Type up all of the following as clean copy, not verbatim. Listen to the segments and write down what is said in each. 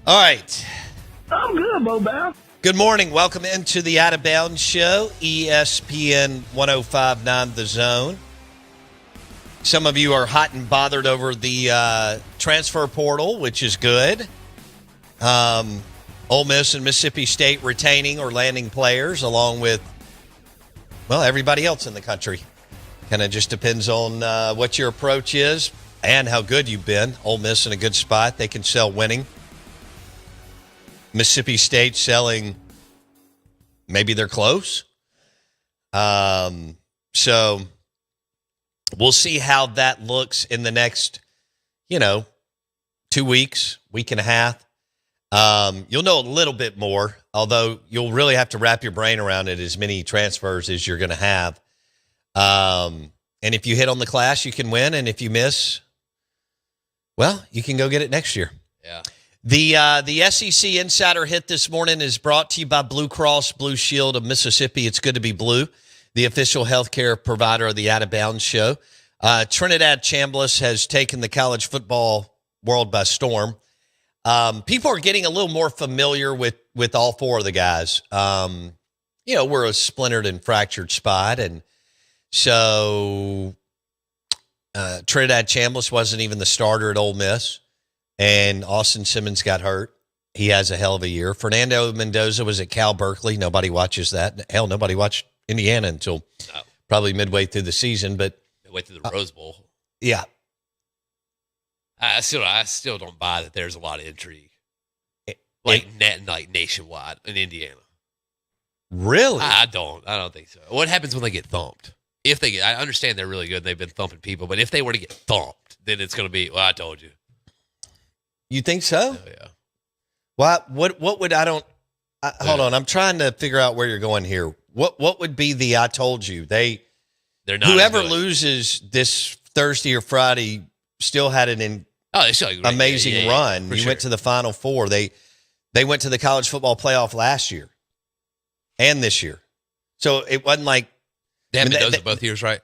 All right. I'm good, Bo Bow. Good morning. Welcome into the Out of Bounds Show, ESPN 105.9 The Zone. Some of you are hot and bothered over the transfer portal, which is good. Ole Miss and Mississippi State retaining or landing players along with, well, everybody else in the country. Kind of just depends on what your approach is and how good you've been. Ole Miss in a good spot. They can sell winning. Mississippi State selling, maybe they're close. So we'll see how that looks in the next, 2 weeks, week and a half. You'll know a little bit more, although you'll really have to wrap your brain around it, as many transfers as you're going to have. And if you hit on the class, you can win. And if you miss, well, you can go get it next year. Yeah. The SEC Insider Hit this morning is brought to you by Blue Cross Blue Shield of Mississippi. It's good to be blue, the official healthcare provider of the Out of Bounds Show. Trinidad Chambliss has taken the college football world by storm. People are getting a little more familiar with all four of the guys. We're a splintered and fractured spot, and so Trinidad Chambliss wasn't even the starter at Ole Miss. And Austin Simmons got hurt. He has a hell of a year. Fernando Mendoza was at Cal Berkeley. Nobody watches that. Hell, nobody watched Indiana until probably midway through the season. But midway through the Rose Bowl. Yeah. I still don't buy that there's a lot of intrigue. Like nationwide in Indiana. Really? I don't think so. What happens when they get thumped? I understand they're really good and they've been thumping people, but if they were to get thumped, then it's going to be, well, I told you. You think so? Oh, yeah. What would hold on. I'm trying to figure out where you're going here. What would be the I told you? They're not whoever loses this Thursday or Friday still had an amazing run. You went to the Final Four. They went to the college football playoff last year and this year. So it wasn't like they haven't been those both years, right?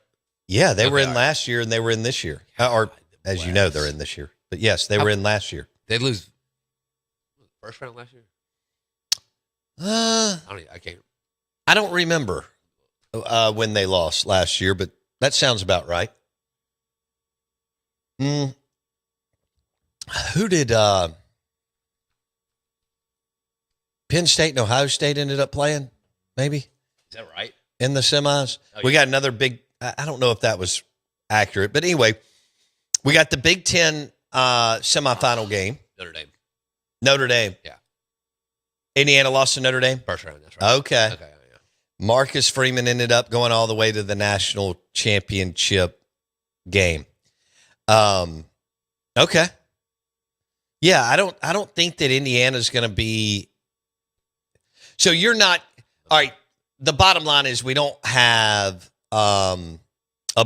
Yeah, they were in last year and they were in this year. Or as you know, they're in this year. But yes, they were in last year. They lose first round last year? I don't remember when they lost last year, but that sounds about right. Who did Penn State and Ohio State ended up playing? Maybe? Is that right? In the semis? Oh, we got another big, I don't know if that was accurate, but anyway, we got the Big Ten semifinal game. Notre Dame. Yeah. Indiana lost to Notre Dame? First round, that's right. Okay. Yeah. Marcus Freeman ended up going all the way to the national championship game. Okay. Yeah, I don't think that Indiana's going to be. So you're not. All right. The bottom line is we don't have a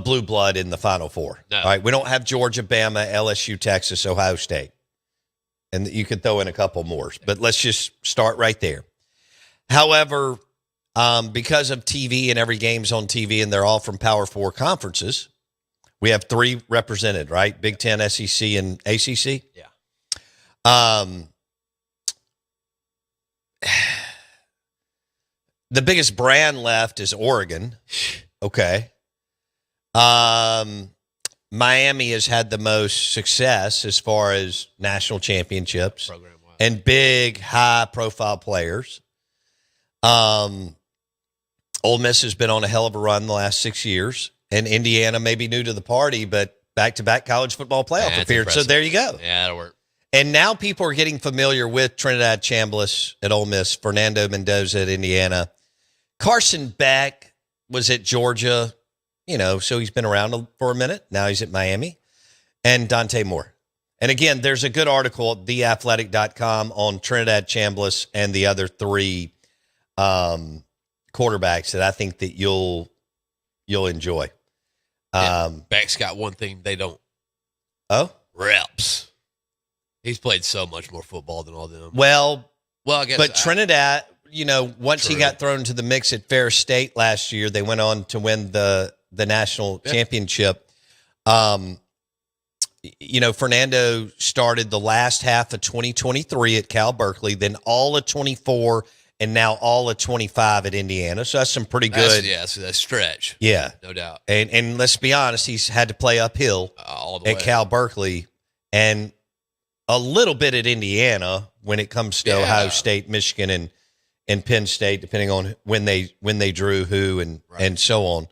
blue blood in the Final Four. No. All right. We don't have Georgia, Bama, LSU, Texas, Ohio State. And you could throw in a couple more, but let's just start right there. However, because of TV and every game's on TV and they're all from Power Four conferences, we have three represented, right? Big Ten, SEC, and ACC. Yeah. The biggest brand left is Oregon. Okay. Miami has had the most success as far as national championships and big, high-profile players. Ole Miss has been on a hell of a run the last 6 years, and Indiana may be new to the party, but back-to-back college football playoff appearance. So there you go. Yeah, that'll work. And now people are getting familiar with Trinidad Chambliss at Ole Miss, Fernando Mendoza at Indiana. Carson Beck was at Georgia. So he's been around for a minute. Now he's at Miami. And Dante Moore. And again, there's a good article at theathletic.com on Trinidad Chambliss and the other three quarterbacks that I think that you'll enjoy. Beck's got one thing they don't. Oh? Reps. He's played so much more football than all them. Well, I guess. But Trinidad, once he got thrown into the mix at Ferris State last year, they went on to win the national championship. Fernando started the last half of 2023 at Cal Berkeley, then all of 24, and now all of 25 at Indiana. So that's some pretty good. So that's stretch. Yeah. No doubt. And let's be honest, he's had to play uphill All the at way. Cal Berkeley and a little bit at Indiana when it comes to Ohio State, Michigan, and Penn State, depending on when they drew who and so on.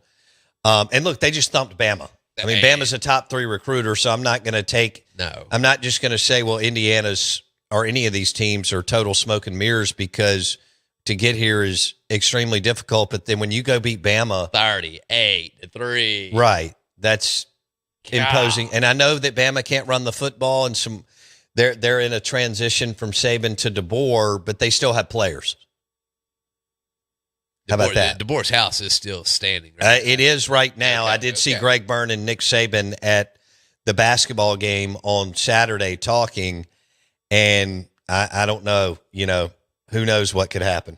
And look, they just thumped Bama. I mean, Bama's a top 3 recruiter, so I'm not going to take – No. I'm not just going to say, well, Indiana's or any of these teams are total smoke and mirrors, because to get here is extremely difficult. But then when you go beat Bama – 38-3. Right. That's imposing. And I know that Bama can't run the football, and they're in a transition from Saban to DeBoer, but they still have players. How about that? DeBoer's house is still standing. Right? It is right now. Okay, I did see Greg Byrne and Nick Saban at the basketball game on Saturday talking, and I don't know, who knows what could happen.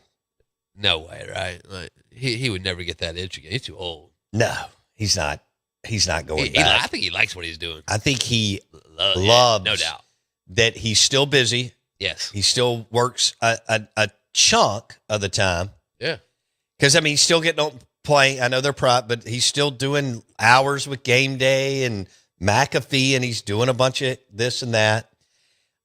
No way, right? Like, he would never get that itch again. He's too old. No, he's not. He's not going back. I think he likes what he's doing. I think he loves, no doubt, that he's still busy. Yes. He still works a chunk of the time. Yeah. Because, he's still getting on playing. I know they're prop, but he's still doing hours with Game Day and McAfee, and he's doing a bunch of this and that.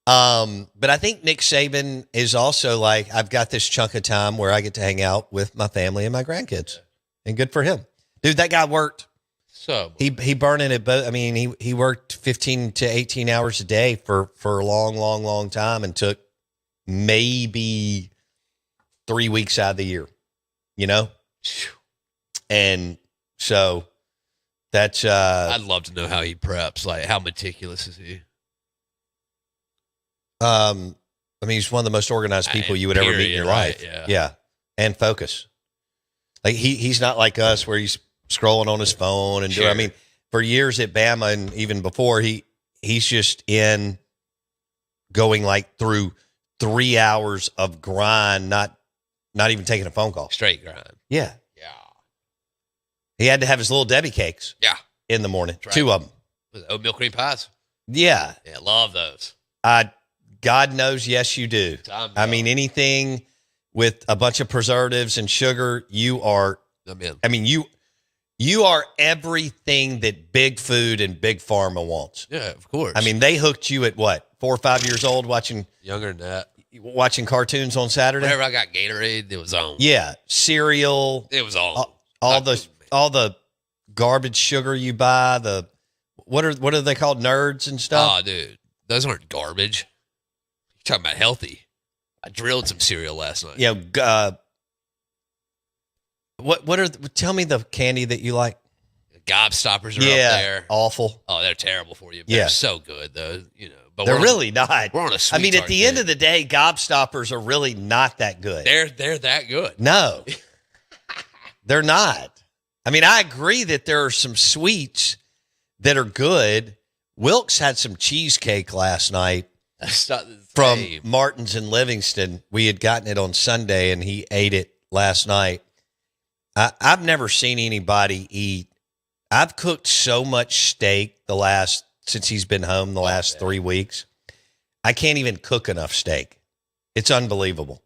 But I think Nick Saban is also like, I've got this chunk of time where I get to hang out with my family and my grandkids. And good for him. Dude, that guy worked. So he burning it both. He worked 15 to 18 hours a day for a long, long, long time, and took maybe 3 weeks out of the year. And so that's I'd love to know how he preps. Like, how meticulous is he? he's one of the most organized people you would ever meet in your life. Yeah. And focus. Like he's not like us where he's scrolling on his phone and doing, for years at Bama and even before, he's just in going like through 3 hours of grind, not even taking a phone call. Straight grind. Yeah. Yeah. He had to have his little Debbie cakes. Yeah. In the morning. Right. 2 of them. With oatmeal cream pies. Yeah. Yeah, love those. God knows, yes, you do. Anything with a bunch of preservatives and sugar, you are. I'm in. You are everything that big food and big pharma wants. Yeah, of course. They hooked you at what, 4 or 5 years old, younger than that, watching cartoons on Saturday. Whenever I got Gatorade, it was on. Yeah, cereal. It was on. All the garbage sugar you buy. What are they called? Nerds and stuff. Oh, dude, those aren't garbage. You're talking about healthy. I drilled some cereal last night. Yeah. Tell me the candy that you like. Gobstoppers are up there. Awful. Oh, they're terrible for you. They're so good though, But they're really not. We're on a sweet at the end of the day, Gobstoppers are really not that good. They're that good. No, they're not. I agree that there are some sweets that are good. Wilkes had some cheesecake last night from Martin's in Livingston. We had gotten it on Sunday, and he ate it last night. I've never seen anybody eat. I've cooked so much steak since he's been home the last 3 weeks. I can't even cook enough steak. It's unbelievable.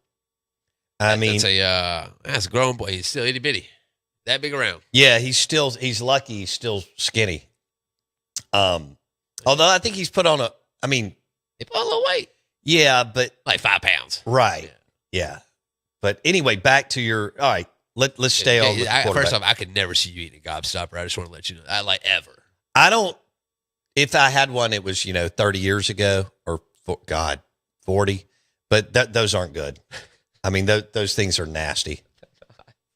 That's a grown boy. He's still itty bitty, that big around. Yeah, he's lucky. He's still skinny. Although I think he's put on he put a little weight. Yeah, but like 5 pounds. Right. Yeah. But anyway, back to your. All right. Let's stay on. First off, I could never see you eating a gobstopper. I just want to let you know. Ever. I don't. If I had one, it was 30 years ago or 40. But those aren't good. Those things are nasty.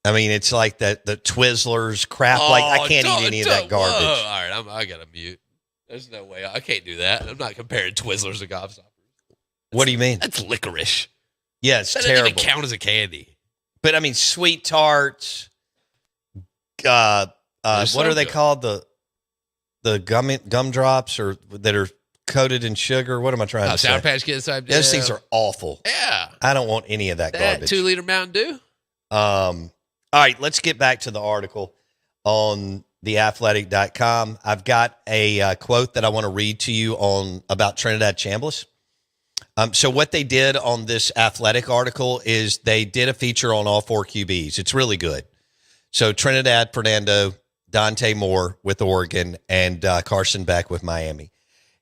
It's like the Twizzlers crap. I can't eat any of that garbage. Whoa. All right, I got to mute. There's no way I can't do that. I'm not comparing Twizzlers to gobstoppers. What do you mean? That's licorice. Yeah, it's that terrible. Doesn't even count as a candy. But sweet tarts. What are they called? The gumdrops or that are coated in sugar. What am I trying to say? Sour Patch Kids type. Those things are awful. Yeah, I don't want any of that garbage. 2 liter Mountain Dew. All right, let's get back to the article on theathletic.com. I've got a quote that I want to read to you about Trinidad Chambliss. So what they did on this Athletic article is they did a feature on all 4 QBs. It's really good. So Trinidad, Fernando, Dante Moore with Oregon, and Carson Beck with Miami.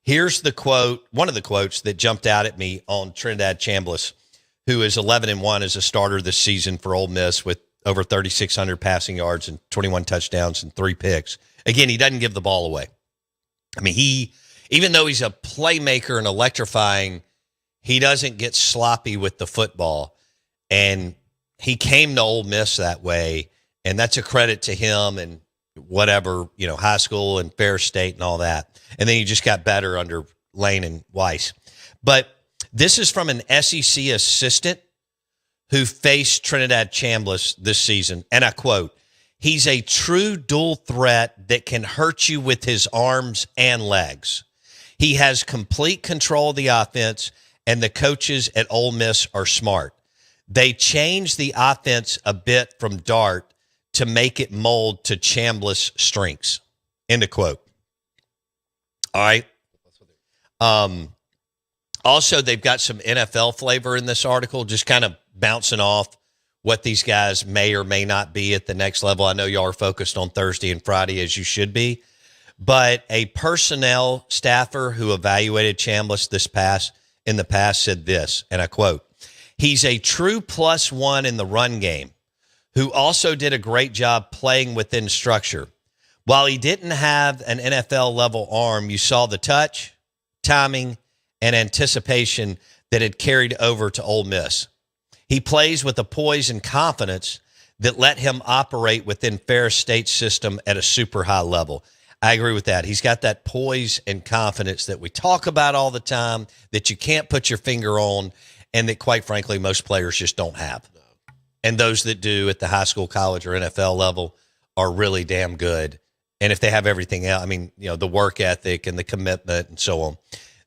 Here's the quote, one of the quotes that jumped out at me on Trinidad Chambliss, who is 11-1 as a starter this season for Ole Miss with over 3,600 passing yards and 21 touchdowns and 3 picks. Again, he doesn't give the ball away. I mean, even though he's a playmaker and electrifying, he doesn't get sloppy with the football. And he came to Ole Miss that way, and that's a credit to him and whatever, high school and Fair State and all that. And then he just got better under Lane and Weiss. But this is from an SEC assistant who faced Trinidad Chambliss this season. And I quote, "He's a true dual threat that can hurt you with his arms and legs. He has complete control of the offense, and the coaches at Ole Miss are smart. They changed the offense a bit from Dart to make it mold to Chambliss' strengths." End of quote. All right. Also, they've got some NFL flavor in this article, just kind of bouncing off what these guys may or may not be at the next level. I know y'all are focused on Thursday and Friday, as you should be. But a personnel staffer who evaluated Chambliss in the past said this, and I quote, "He's a true +1 in the run game, who also did a great job playing within structure. While he didn't have an NFL-level arm, you saw the touch, timing, and anticipation that had carried over to Ole Miss. He plays with a poise and confidence that let him operate within Fair State's system at a super high level." I agree with that. He's got that poise and confidence that we talk about all the time, that you can't put your finger on, and that, quite frankly, most players just don't have. And those that do at the high school, college, or NFL level are really damn good. And if they have everything else, I mean, the work ethic and the commitment and so on,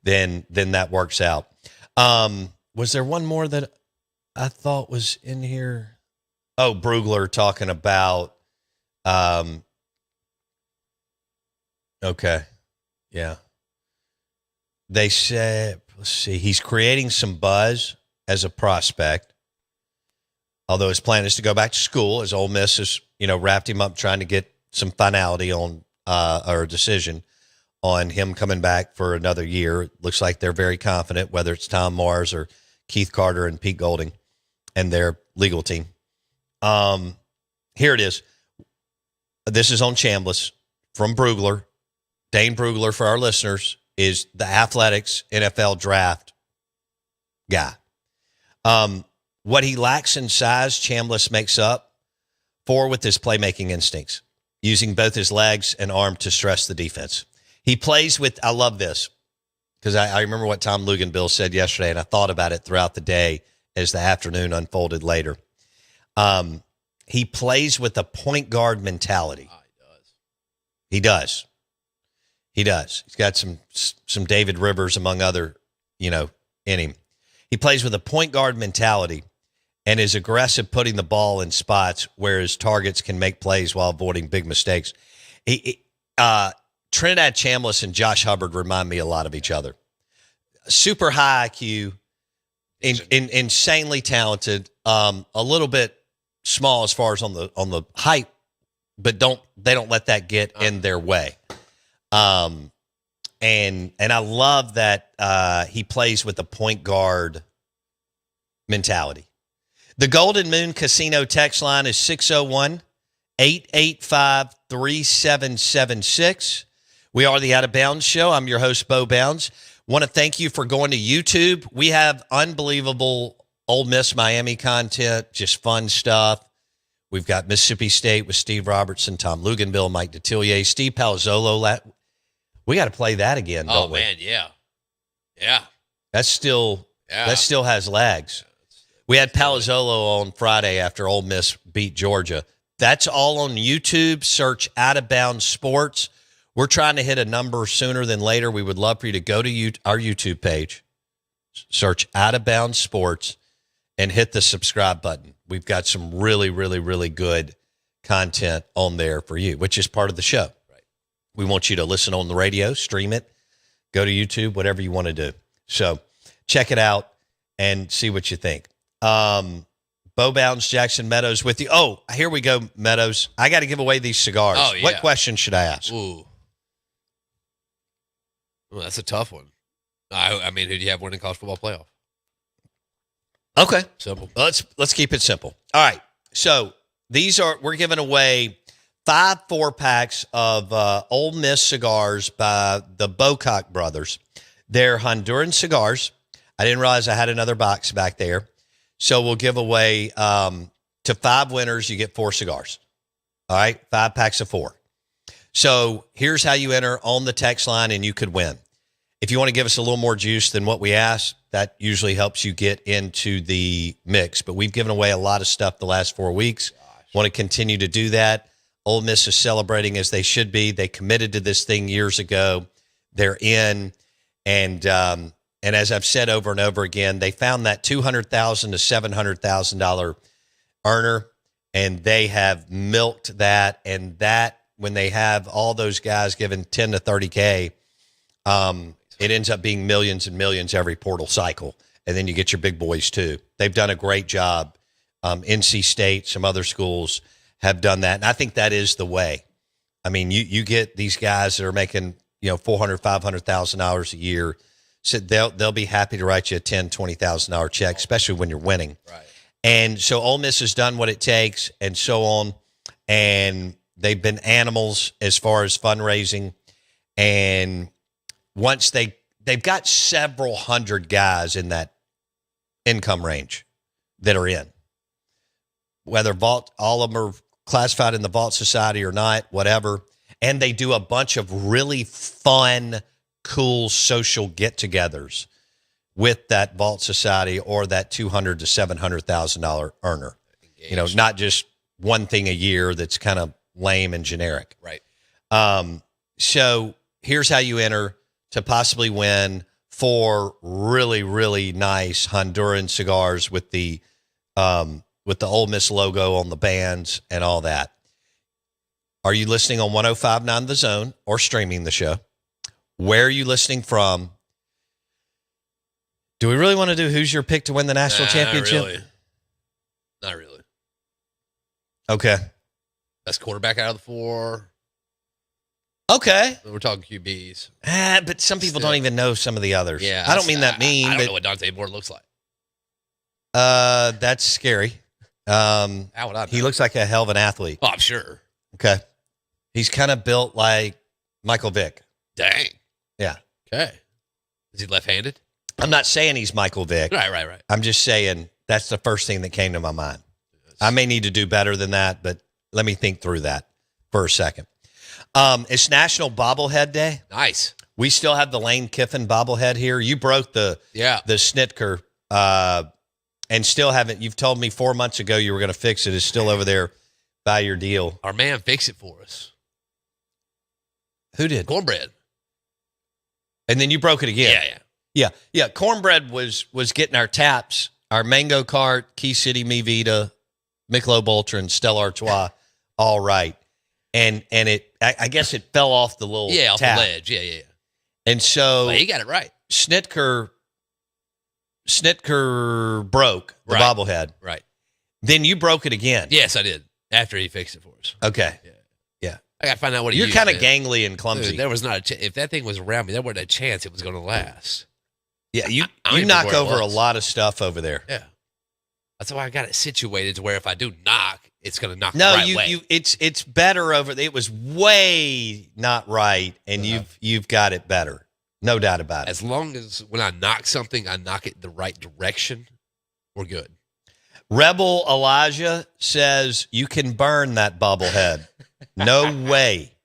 then that works out. Was there one more that I thought was in here? Oh, Brugler talking about, okay. Yeah. They said, let's see, he's creating some buzz as a prospect, although his plan is to go back to school, as Ole Miss has, wrapped him up trying to get some finality on, or a decision on him coming back for another year. It looks like they're very confident, whether it's Tom Mars or Keith Carter and Pete Golding and their legal team. Here it is. This is on Chambliss from Brugler. Dane Brugler, for our listeners, is the Athletics NFL draft guy. What he lacks in size, Chambliss makes up for with his playmaking instincts, using both his legs and arm to stress the defense. He plays with, I love this, because I remember what Tom Luganbill said yesterday, and I thought about it throughout the day as the afternoon unfolded later. He plays with a point guard mentality. He does. He does. He's got some David Rivers, among other, in him. He plays with a point guard mentality and is aggressive, putting the ball in spots where his targets can make plays while avoiding big mistakes. Trinidad Chambliss and Josh Hubbard remind me a lot of each other. Super high IQ, insanely talented, a little bit small as far as on the height, but they don't let that get in their way. And I love that he plays with a point guard mentality. The Golden Moon Casino text line is 601-885-3776. We are the Out of Bounds Show. I'm your host, Bo Bounds. Want to thank you for going to YouTube. We have unbelievable Ole Miss Miami content, just fun stuff. We've got Mississippi State with Steve Robertson, Tom Luganbill, Mike Detillier, Steve Palazzolo. We got to play that again, don't we? Oh, man, yeah. Yeah. That still has legs. We had Palazzolo on Friday after Ole Miss beat Georgia. That's all on YouTube. Search Out of Bounds Sports. We're trying to hit a number sooner than later. We would love for you to go to our YouTube page, search Out of Bounds Sports, and hit the subscribe button. We've got some really, really, really good content on there for you, which is part of the show. Right. We want you to listen on the radio, stream it, go to YouTube, whatever you want to do. So check it out and see what you think. Bo Bounds, Jackson Meadows with you. Oh, here we go, Meadows. I got to give away these cigars. Oh, yeah. What question should I ask? Ooh. Well, that's a tough one. I mean, who do you have winning college football playoff? Okay. Simple. Let's keep it simple. All right. So we're giving away 5 4-packs of Ole Miss cigars by the Bocock brothers. They're Honduran cigars. I didn't realize I had another box back there. So we'll give away to 5 winners. You get 4 cigars. All right. 5 packs of 4. So here's how you enter on the text line and you could win. If you want to give us a little more juice than what we asked, that usually helps you get into the mix. But we've given away a lot of stuff the last 4 weeks. Want to continue to do that. Ole Miss is celebrating as they should be. They committed to this thing years ago. They're in. And as I've said over and over again, they found that $200,000 to $700,000 earner, and they have milked that. And that, when they have all those guys given 10 to 30K, it ends up being millions and millions every portal cycle. And then you get your big boys too. They've done a great job. NC State, some other schools have done that. And I think that is the way. I mean, you get these guys that are making, $400,000, $500,000 a year. So they'll be happy to write you a $10,000, $20,000 check, especially when you're winning. Right. And so Ole Miss has done what it takes and so on. And they've been animals as far as fundraising. And once they've got several hundred guys in that income range that are in, whether all of them are classified in the Vault Society or not, whatever. And they do a bunch of really fun, cool social get-togethers with that Vault Society or that $200,000 to $700,000 earner. Engaged. Not just one thing a year that's kind of lame and generic. Right. So here's how you enter to possibly win 4 really, really nice Honduran cigars with the Ole Miss logo on the bands and all that. Are you listening on 105.9 The Zone or streaming the show? Where are you listening from? Do we really want to do who's your pick to win the national championship? Not really. Okay. Best quarterback out of the 4. Okay. We're talking QBs. But some people don't even know some of the others. Yeah. I don't mean that mean. I don't know what Dante Moore looks like. That's scary. How would I know? He looks like a hell of an athlete. Oh, I'm sure. Okay. He's kind of built like Michael Vick. Dang. Yeah. Okay. Is he left-handed? I'm not saying he's Michael Vick. Right. I'm just saying that's the first thing that came to my mind. I may need to do better than that, but let me think through that for a second. It's National Bobblehead Day. Nice. We still have the Lane Kiffin bobblehead here. You broke the Snitker and still haven't. You've told me 4 months ago you were going to fix it. It's still over there by your deal. Our man fixed it for us. Who did? Cornbread. And then you broke it again. Yeah. Cornbread was getting our taps, our Mango Cart, Key City Me Vita, Michelob Ultra, and Stella Artois all right. And I guess it fell off the little off tap. the ledge. Yeah. And so he got it right. Snitker broke the bobblehead. Right. Then you broke it again. Yes, I did. After he fixed it for us. Okay. Yeah. I got to find out what he You're used. You're kind of gangly and clumsy. Dude, there was not if that thing was around me, there wasn't a chance it was going to last. Yeah, you I knock over a lot of stuff over there. Yeah. That's why I got it situated to where if I do knock, it's going to knock the right way. It's better over. It was way not right, and you've got it better, no doubt about it. As long as when I knock something, I knock it the right direction, we're good. Rebel Elijah says you can burn that bobblehead. No way.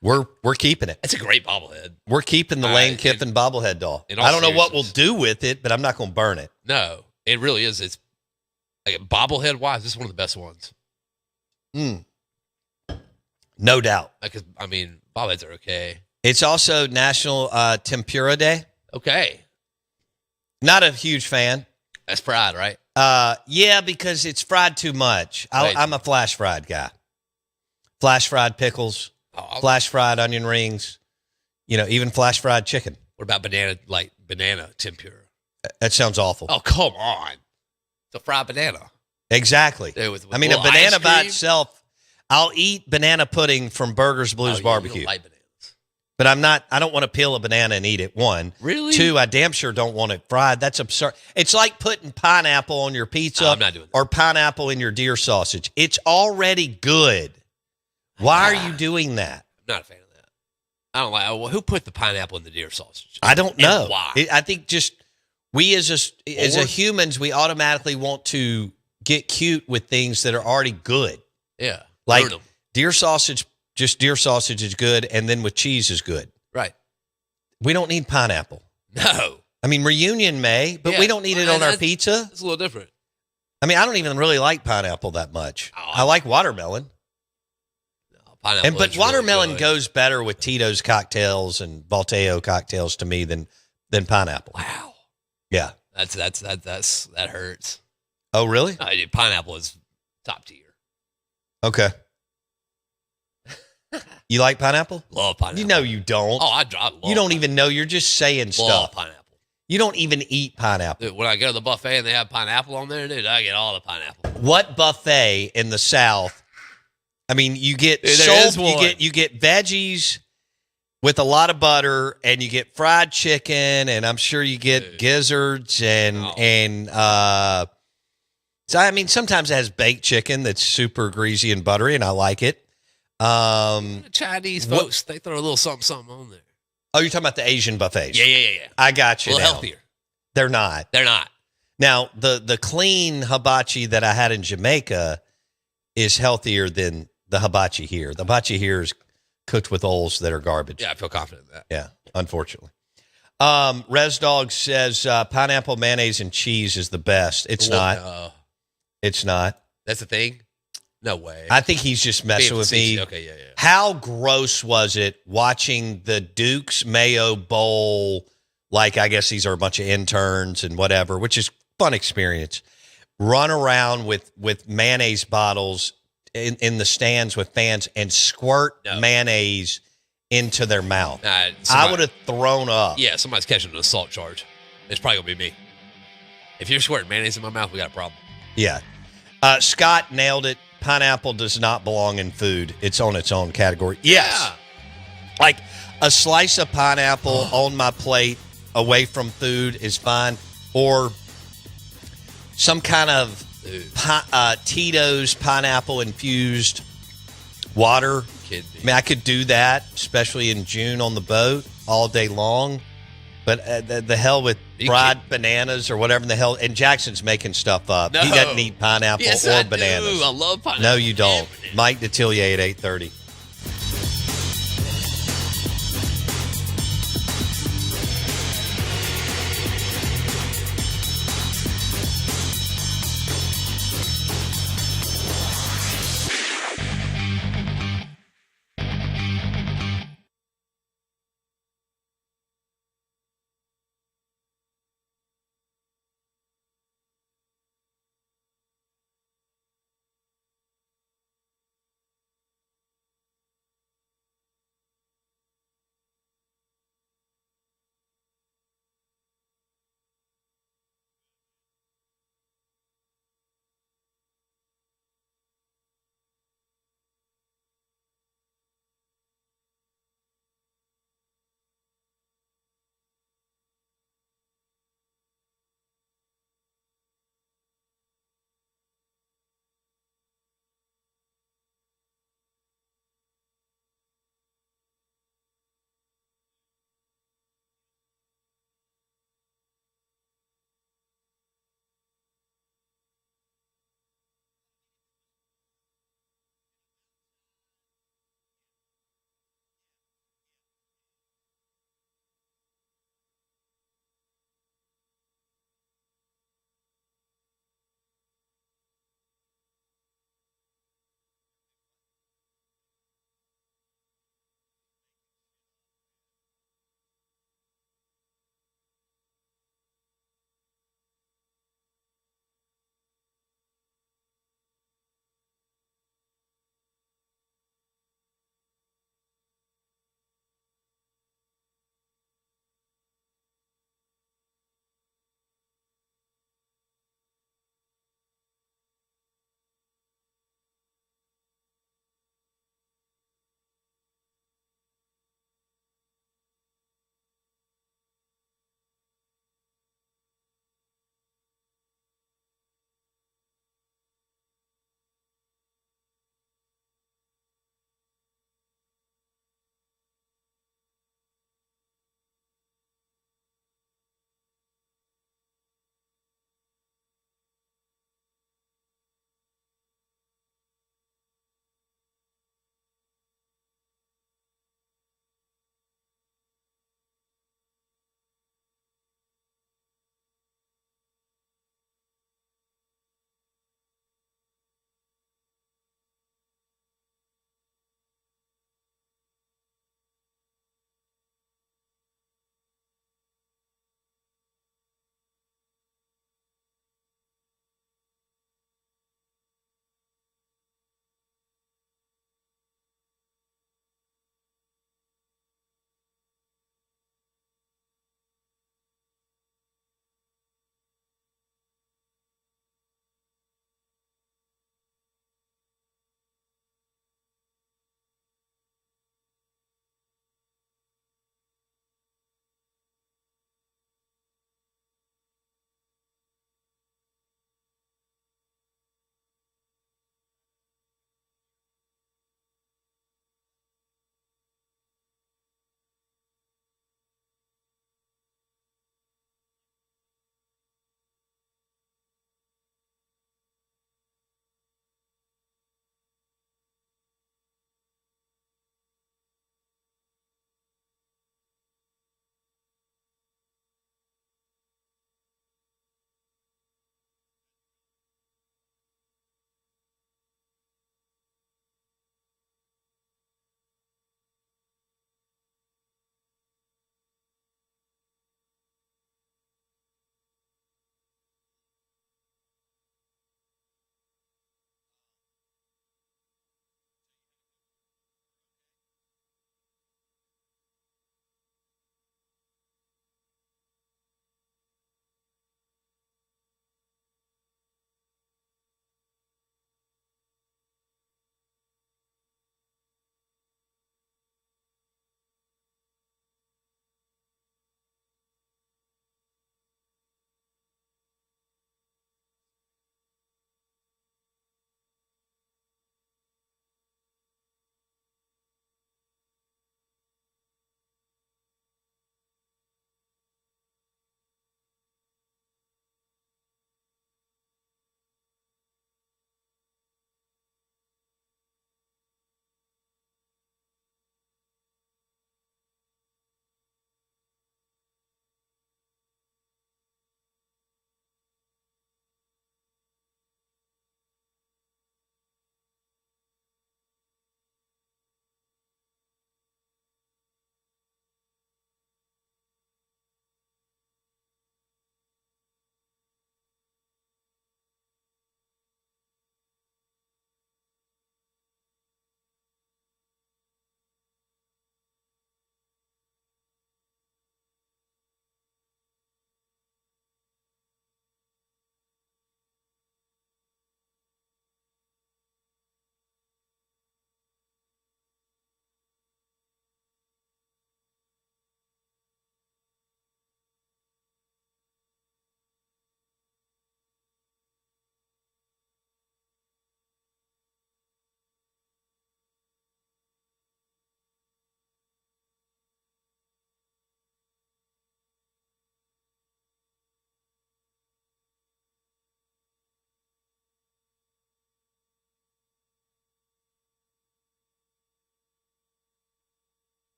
We're keeping it. It's a great bobblehead. We're keeping the Lane Kiffin bobblehead doll. I don't know what we'll do with it, but I'm not going to burn it. No, it really is. It's like bobblehead wise, this is one of the best ones. No doubt. Because bobbleheads are okay. It's also National Tempura Day. Okay. Not a huge fan. That's pride, right? Yeah, because it's fried too much. I'm a flash fried guy. Flash fried pickles, flash fried onion rings, even flash fried chicken. What about banana tempura? That sounds awful. Oh, come on. It's a fried banana. Exactly. Yeah, with a a little banana ice by cream. itself, I'll eat banana pudding from Burgers Blues You Barbecue. don't like bananas. But I don't want to peel a banana and eat it, one. Really? Two, I damn sure don't want it fried. That's absurd. It's like putting pineapple on your pizza I'm not doing that. or pineapple in your deer sausage. It's already good. Why are you doing that? I'm not a fan of that. I don't like. Well, who put the pineapple in the deer sausage? I don't know. And why? I think just we as a humans, we automatically want to get cute with things that are already good. Yeah. Like Learn 'em. deer sausage, just deer sausage is good, and then with cheese is good. Right. We don't need pineapple. No. I mean, reunion may, but we don't need it on our pizza. It's a little different. I mean, I don't even really like pineapple that much. Oh, I like watermelon. No, pineapple. But is watermelon really good. goes better with Tito's cocktails and Volteo cocktails to me than pineapple. Wow. Yeah. That hurts. Oh, really? Pineapple is top tier. Okay. You like pineapple? Love pineapple. You know you don't. Oh, I love. You don't even know. You're just saying love stuff. pineapple. You don't even eat pineapple. Dude, when I go to the buffet and they have pineapple on there, dude, I get all the pineapple. What buffet in the South? I mean, you get Dude, there is soul, one. you get veggies with a lot of butter, and you get fried chicken, and I'm sure you get gizzards and so I mean, sometimes it has baked chicken that's super greasy and buttery, and I like it. Chinese folks, they throw a little something on there. Oh, you're talking about the Asian buffets? Yeah. I got you. A little now. healthier. They're not. They're not. Now, the clean hibachi that I had in Jamaica is healthier than the hibachi here. The hibachi here is cooked with oils that are garbage. Yeah, I feel confident in that. Yeah, unfortunately. Res Dog says pineapple, mayonnaise, and cheese is the best. It's not. It's not. That's the thing? No way. I think he's just messing with me. Okay, yeah. How gross was it watching the Duke's Mayo Bowl? Like, I guess these are a bunch of interns and whatever, which is fun experience. Run around with mayonnaise bottles in the stands with fans and squirt mayonnaise into their mouth. I would have thrown up. Yeah, somebody's catching an assault charge. It's probably going to be me. If you're squirting mayonnaise in my mouth, we got a problem. Yeah. Scott nailed it. Pineapple does not belong in food. It's on its own category. Yes. Yeah. Like a slice of pineapple on my plate away from food is fine. Or some kind of Tito's pineapple infused water. I mean, I could do that, especially in June on the boat all day long. But the hell with fried bananas or whatever the hell. And Jackson's making stuff up. No. He doesn't eat pineapple or bananas. I love pineapple. No, you don't. Mike Detillier at 8:30.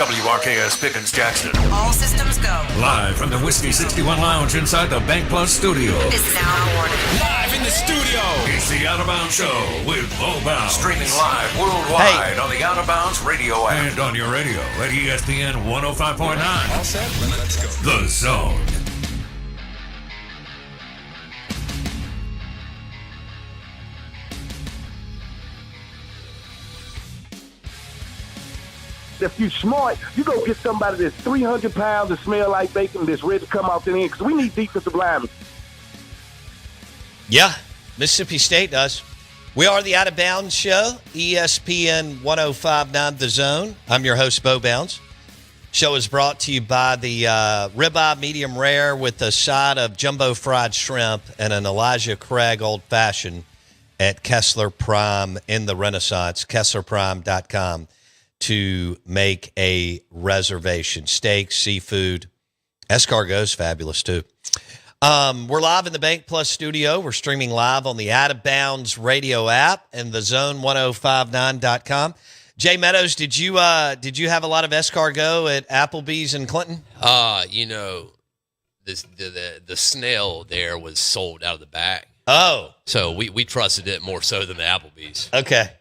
WRKS Pickens Jackson. All systems go. Live from the Whiskey 61 Lounge inside the Bank Plus studio. This is Sound Warning. Live in the studio. It's the Out of Bounds Show with Bo Bounds. Streaming live worldwide on the Out of Bounds radio app. And on your radio at ESPN 105.9. All set? Let's go. The Zone. If you smart, you go get somebody that's 300 pounds and smell like bacon that's ready to come out the end because we need defensive linemen. Yeah, Mississippi State does. We are the Out of Bounds Show, ESPN 105.9 The Zone. I'm your host, Bo Bounds. Show is brought to you by the ribeye medium rare with a side of jumbo fried shrimp and an Elijah Craig Old Fashioned at Kessler Prime in the Renaissance, KesslerPrime.com. to make a reservation. Steak, seafood. Escargot's fabulous, too. We're live in the Bank Plus studio. We're streaming live on the Out of Bounds radio app and the zone1059.com. Jay Meadows, did you have a lot of escargot at Applebee's in Clinton? The snail there was sold out of the back. Oh. So we trusted it more so than the Applebee's. Okay.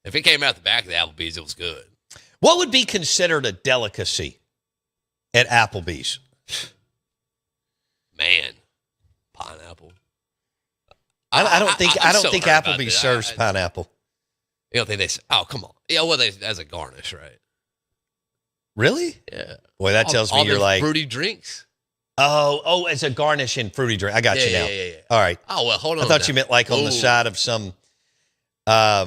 If it came out the back of the Applebee's, it was good. What would be considered a delicacy at Applebee's? Man, pineapple. I don't think so hurt about Applebee's this. serves pineapple. You don't think they? Oh, come on. Yeah, well, as a garnish, right? Really? Yeah. Boy, that tells me all you're the like fruity drinks. Oh, as a garnish in fruity drink. I got you now. Yeah. All right. Oh well, hold on. I thought now. you meant like on the side of some, I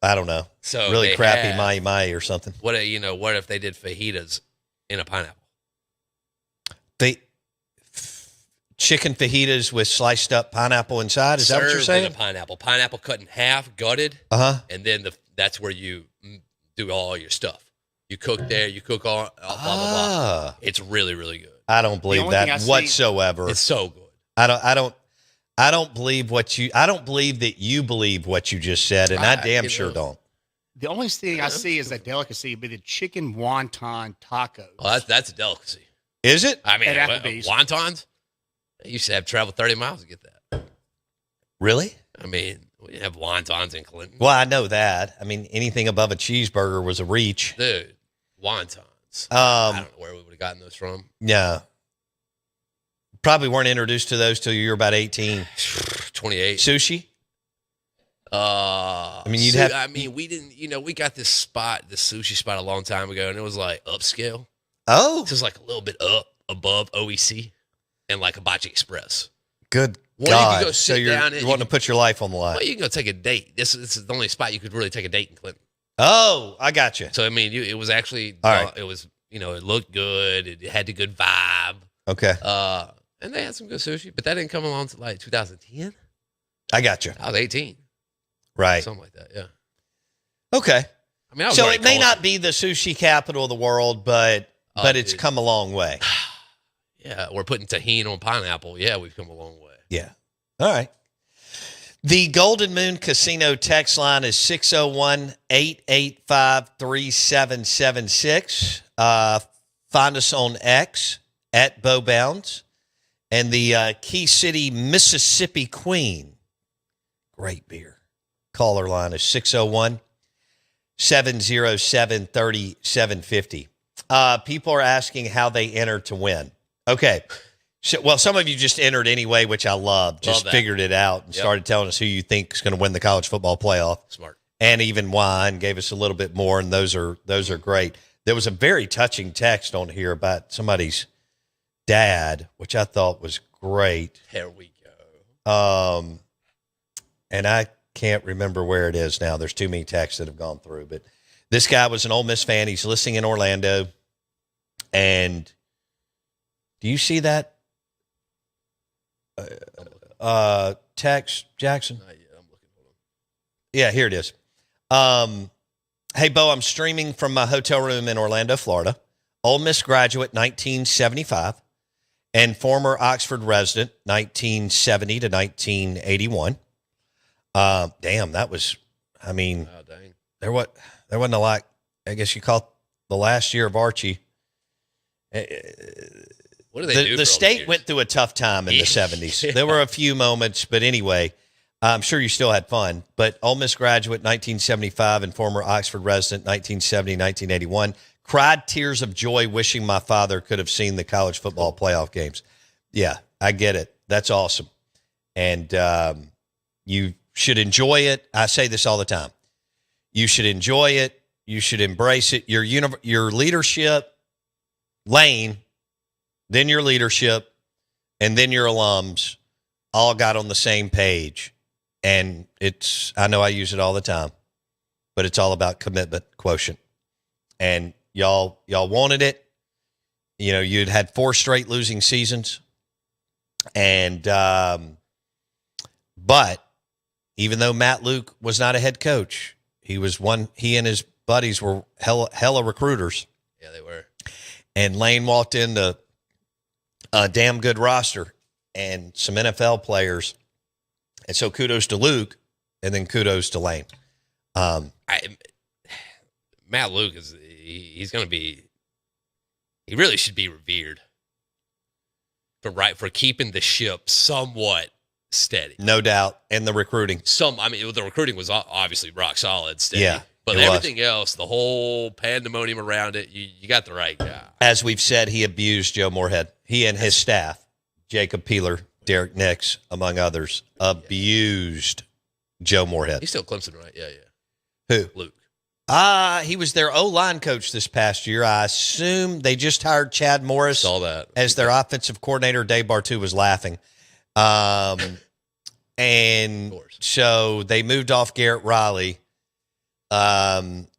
don't know, So really they crappy have- mai or something. What if they did fajitas in a pineapple? Chicken fajitas with sliced up pineapple inside. Is that what you're Served saying? in a pineapple cut in half, gutted, and then that's where you do all your stuff. You cook there. You cook all blah blah blah. It's really really good. I don't believe that whatsoever. It's so good. I don't believe that you believe what you just said, and I damn sure don't. The only thing I see as a delicacy would be the chicken wonton tacos. Well, that's a delicacy. Is it? I mean, At Applebee's. wontons. I used to have to travel 30 miles to get that. Really? I mean, we didn't have wontons in Clinton. Well, I know that. I mean, anything above a cheeseburger was a reach. Dude, wontons. I don't know where we would have gotten those from. Yeah. Probably weren't introduced to those till you were about 18. 28. Sushi? I mean, we didn't, we got this sushi spot a long time ago, and it was like upscale. Oh. This is like a little bit up above OEC and like Hibachi Express. Good Well, God. you can go sit so you're, down and you want to put your life on the line. Well, you can go take a date. This is the only spot you could really take a date in Clinton. Oh, I got you. So, I mean, it was actually, All right. it was, it looked good. It had the good vibe. Okay. And they had some good sushi, but that didn't come along until like 2010. I got you. I was 18. Right. Something like that, yeah. Okay. I mean, I was So already it may cultured. not be the sushi capital of the world, but it's dude. come a long way. Yeah, we're putting tahini on pineapple. Yeah, we've come a long way. Yeah. All right. The Golden Moon Casino text line is 601-885-3776. Find us on X at Bo Bounds. And the Key City, Mississippi Queen. Great beer. Caller line is 601-707-3750. People are asking how they enter to win. Okay. So, well, some of you just entered anyway, which I love. Just that. figured it out and started telling us who you think is going to win the college football playoff. Smart. And even why, and gave us a little bit more, and those are great. There was a very touching text on here about somebody's dad, which I thought was great. Here we go. And I can't remember where it is now. There's too many texts that have gone through. But this guy was an Ole Miss fan. He's listening in Orlando. And do you see that text, Jackson? Not yet. I'm looking for them. Yeah, here it is. Hey, Bo, I'm streaming from my hotel room in Orlando, Florida. Ole Miss graduate, 1975, and former Oxford resident, 1970 to 1981. Damn, that was, I mean, Oh, dang. there wasn't a lot, I guess you call it the last year of Archie. What do they do? The state went through a tough time in the 70s. Yeah. There were a few moments, but anyway, I'm sure you still had fun. But Ole Miss graduate 1975 and former Oxford resident 1970, 1981. Cried tears of joy wishing my father could have seen the college football playoff games. Yeah, I get it. That's awesome. And you should enjoy it. I say this all the time. You should enjoy it. You should embrace it. Your leadership, Lane, then your leadership, and then your alums all got on the same page. And I know I use it all the time, but it's all about commitment quotient. And y'all wanted it. You know, you'd had 4 straight losing seasons. And, but even though Matt Luke was not a head coach, he and his buddies were hella recruiters. Yeah, they were. And Lane walked into a damn good roster and some NFL players. And so kudos to Luke and then kudos to Lane. Matt Luke he's going to be, he really should be revered for keeping the ship somewhat steady. No doubt. And the recruiting. The recruiting was obviously rock solid, steady. Yeah. But everything else, the whole pandemonium around it, you got the right guy. As we've said, he abused Joe Moorhead. He and his staff, Jacob Peeler, Derek Nix, among others, abused Joe Moorhead. He's still Clemson, right? Yeah. Who? Luke. He was their O-line coach this past year. I assume they just hired Chad Morris Saw that. as their offensive coordinator. Dave Bartu was laughing. And so they moved off Garrett Riley.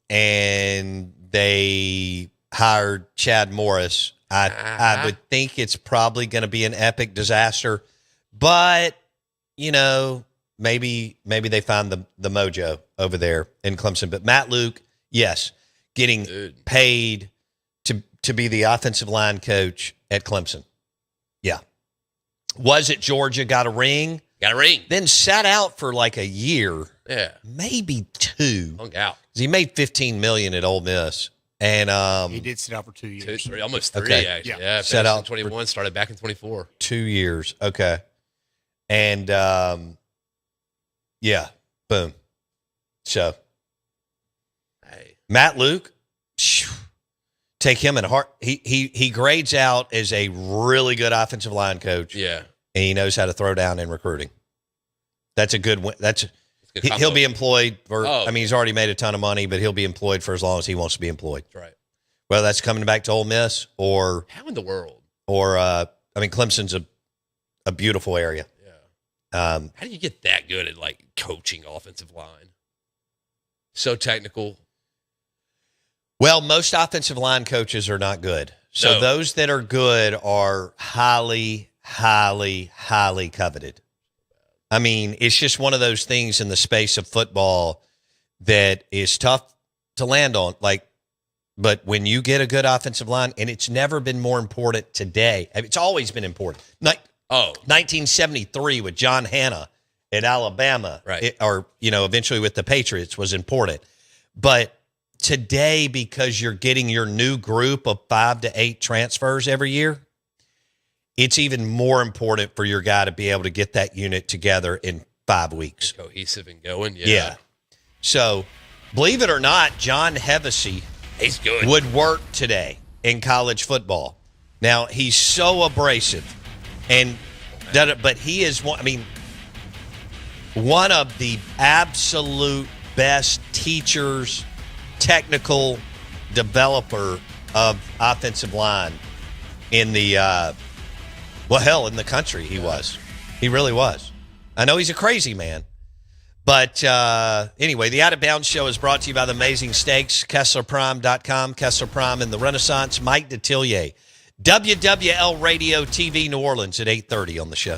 And they hired Chad Morris. I would think it's probably going to be an epic disaster, but maybe they find the mojo over there in Clemson. But Matt Luke, yes, getting paid to be the offensive line coach at Clemson. Yeah. Was at Georgia, got a ring. Then sat out for like a year. Yeah. Maybe 2. Hung out. He made $15 million at Ole Miss. And he did sit out for 2 years. 2, 3, almost 3, okay. actually. Yeah. Set out 21, started back in 24. 2 years. Okay. And yeah, boom. So Matt Luke, take him in heart. He grades out as a really good offensive line coach. Yeah. And he knows how to throw down in recruiting. That's a good win. He'll be employed he's already made a ton of money, but he'll be employed for as long as he wants to be employed. That's right. Whether that's coming back to Ole Miss or how in the world? Or Clemson's a beautiful area. Yeah. How do you get that good at like coaching offensive line? So technical. Well, most offensive line coaches are not good. So those that are good are highly, highly, highly coveted. I mean, it's just one of those things in the space of football that is tough to land on. But when you get a good offensive line, and it's never been more important today. It's always been important. 1973 with John Hanna at Alabama, right? Eventually with the Patriots was important. But today, because you're getting your new group of 5 to 8 transfers every year, it's even more important for your guy to be able to get that unit together in 5 weeks. Cohesive and going, yeah. So, believe it or not, John Hevesy he's good. Would work today in college football. Now, he's so abrasive, but he is one of the absolute best teachers, technical developer of offensive line in the in the country. He was. He really was. I know he's a crazy man. But anyway, the Out of Bounds Show is brought to you by the Amazing Steaks, KesslerPrime.com, Kessler Prime in the Renaissance, Mike Detillier, WWL Radio TV New Orleans at 8:30 on the show.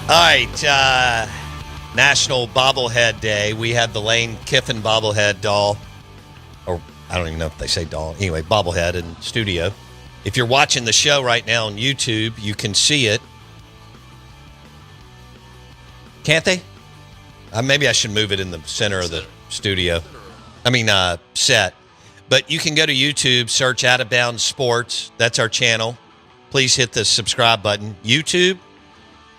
right, National Bobblehead Day. We have the Lane Kiffin bobblehead doll, or I don't even know if they say doll. Anyway, bobblehead in studio. If you're watching the show right now on YouTube, you can see it. Can't they? Maybe I should move it in the center of the studio. Set. But you can go to YouTube, search Out of Bounds Sports. That's our channel. Please hit the subscribe button. YouTube,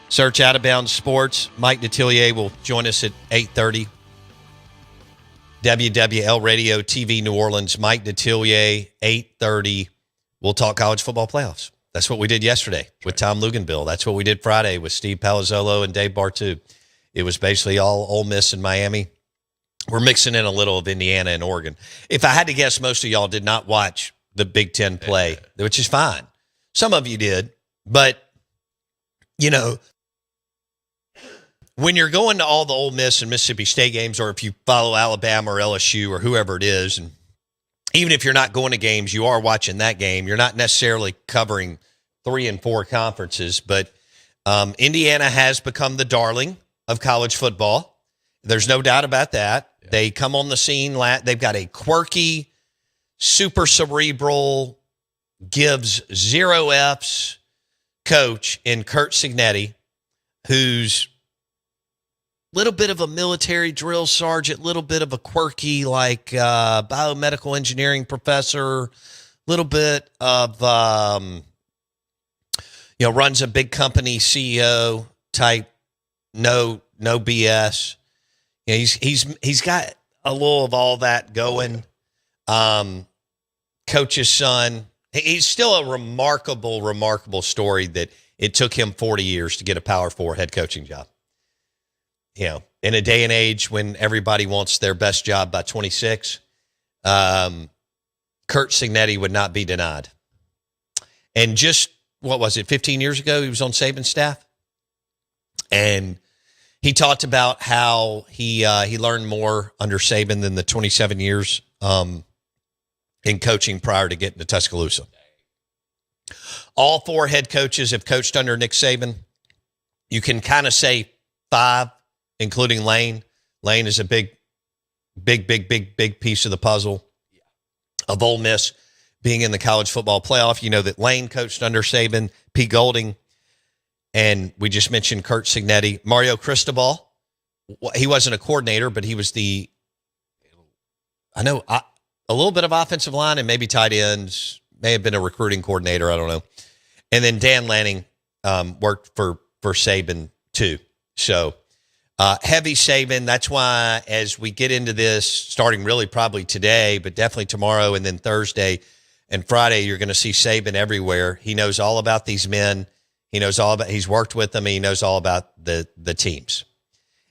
search Out of Bounds Sports. Mike Detillier will join us at 8:30. WWL Radio TV New Orleans. Mike Detillier, 8:30. We'll talk college football playoffs. That's what we did yesterday with Tom Luganville. That's what we did Friday with Steve Palazzolo and Dave Bartu. It was basically all Ole Miss and Miami. We're mixing in a little of Indiana and Oregon. If I had to guess, most of y'all did not watch the Big Ten play, which is fine. Some of you did. But, when you're going to all the Ole Miss and Mississippi State games, or if you follow Alabama or LSU or whoever it is, and even if you're not going to games, you are watching that game. You're not necessarily covering 3 and 4 conferences, but Indiana has become the darling of college football. There's no doubt about that. Yeah. They come on the scene. They've got a quirky, super cerebral, gives 0 Fs coach in Curt Cignetti, who's a little bit of a military drill sergeant, little bit of a quirky, biomedical engineering professor, little bit of, runs a big company CEO type, no BS. He's got a little of all that going. Coach's son. He's still a remarkable story that it took him 40 years to get a Power 4 head coaching job. In a day and age when everybody wants their best job by 26, Curt Cignetti would not be denied. And just, 15 years ago, he was on Saban's staff? And he talked about how he learned more under Saban than the 27 years in coaching prior to getting to Tuscaloosa. All 4 head coaches have coached under Nick Saban. You can kind of say 5, including Lane. Lane is a big piece of the puzzle of Ole Miss being in the college football playoff. You know that Lane coached under Saban, Pete Golding, and we just mentioned Curt Cignetti. Mario Cristobal, he wasn't a coordinator, but he was a little bit of offensive line and maybe tight ends, may have been a recruiting coordinator, I don't know. And then Dan Lanning worked for Saban too. So heavy Saban. That's why as we get into this, starting really probably today, but definitely tomorrow and then Thursday and Friday, you're going to see Saban everywhere. He knows all about these men. He's worked with them. And he knows all about the teams.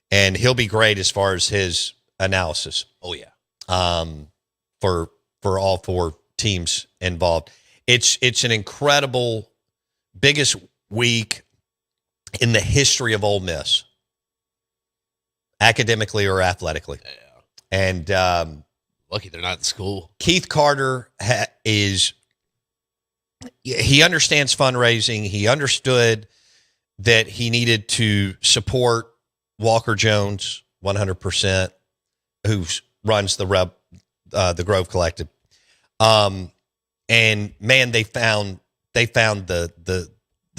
And he'll be great as far as his analysis. Oh, yeah. For all 4 teams involved. It's an incredible, biggest week in the history of Ole Miss, academically or athletically. Yeah. And lucky they're not in school. Keith Carter he understands fundraising. He understood that he needed to support Walker Jones 100%, who runs the Grove Collective. And man, they found the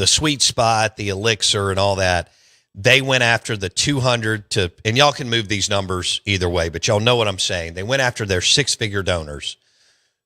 sweet spot, the elixir and all that. They went after the 200 and y'all can move these numbers either way, but y'all know what I'm saying. They went after their 6-figure donors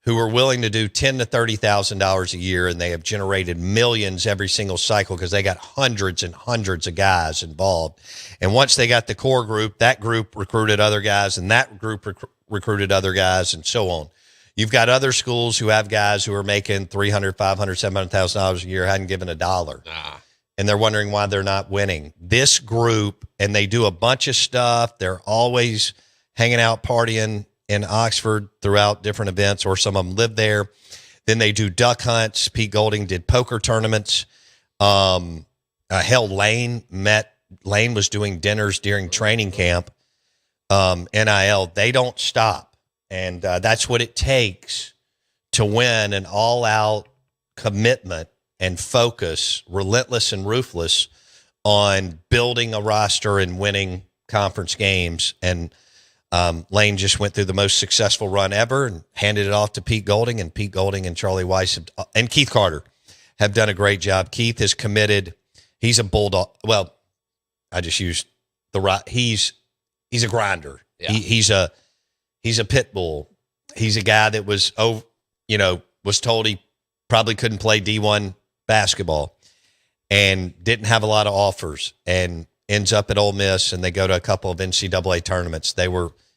who were willing to do $10,000 to $30,000 a year, and they have generated millions every single cycle because they got hundreds and hundreds of guys involved. And once they got the core group, that group recruited other guys, and that group recruited other guys, and so on. You've got other schools who have guys who are making $300,000, $500,000, $700,000 a year, hadn't given a dollar. Nah. And they're wondering why they're not winning. This group, and they do a bunch of stuff. They're always hanging out, partying in Oxford throughout different events, or some of them live there. Then they do duck hunts. Pete Golding did poker tournaments. Lane was doing dinners during training camp. NIL, they don't stop. And that's what it takes to win, an all-out commitment and focus, relentless and ruthless on building a roster and winning conference games. And Lane just went through the most successful run ever and handed it off to Pete Golding. And Pete Golding and Charlie Weiss and Keith Carter have done a great job. Keith is committed. He's a bulldog. Well, I just used the right. He's a grinder. Yeah. He's a pit bull. He's a guy that was told he probably couldn't play D1 basketball and didn't have a lot of offers and ends up at Ole Miss, and they go to a couple of NCAA tournaments.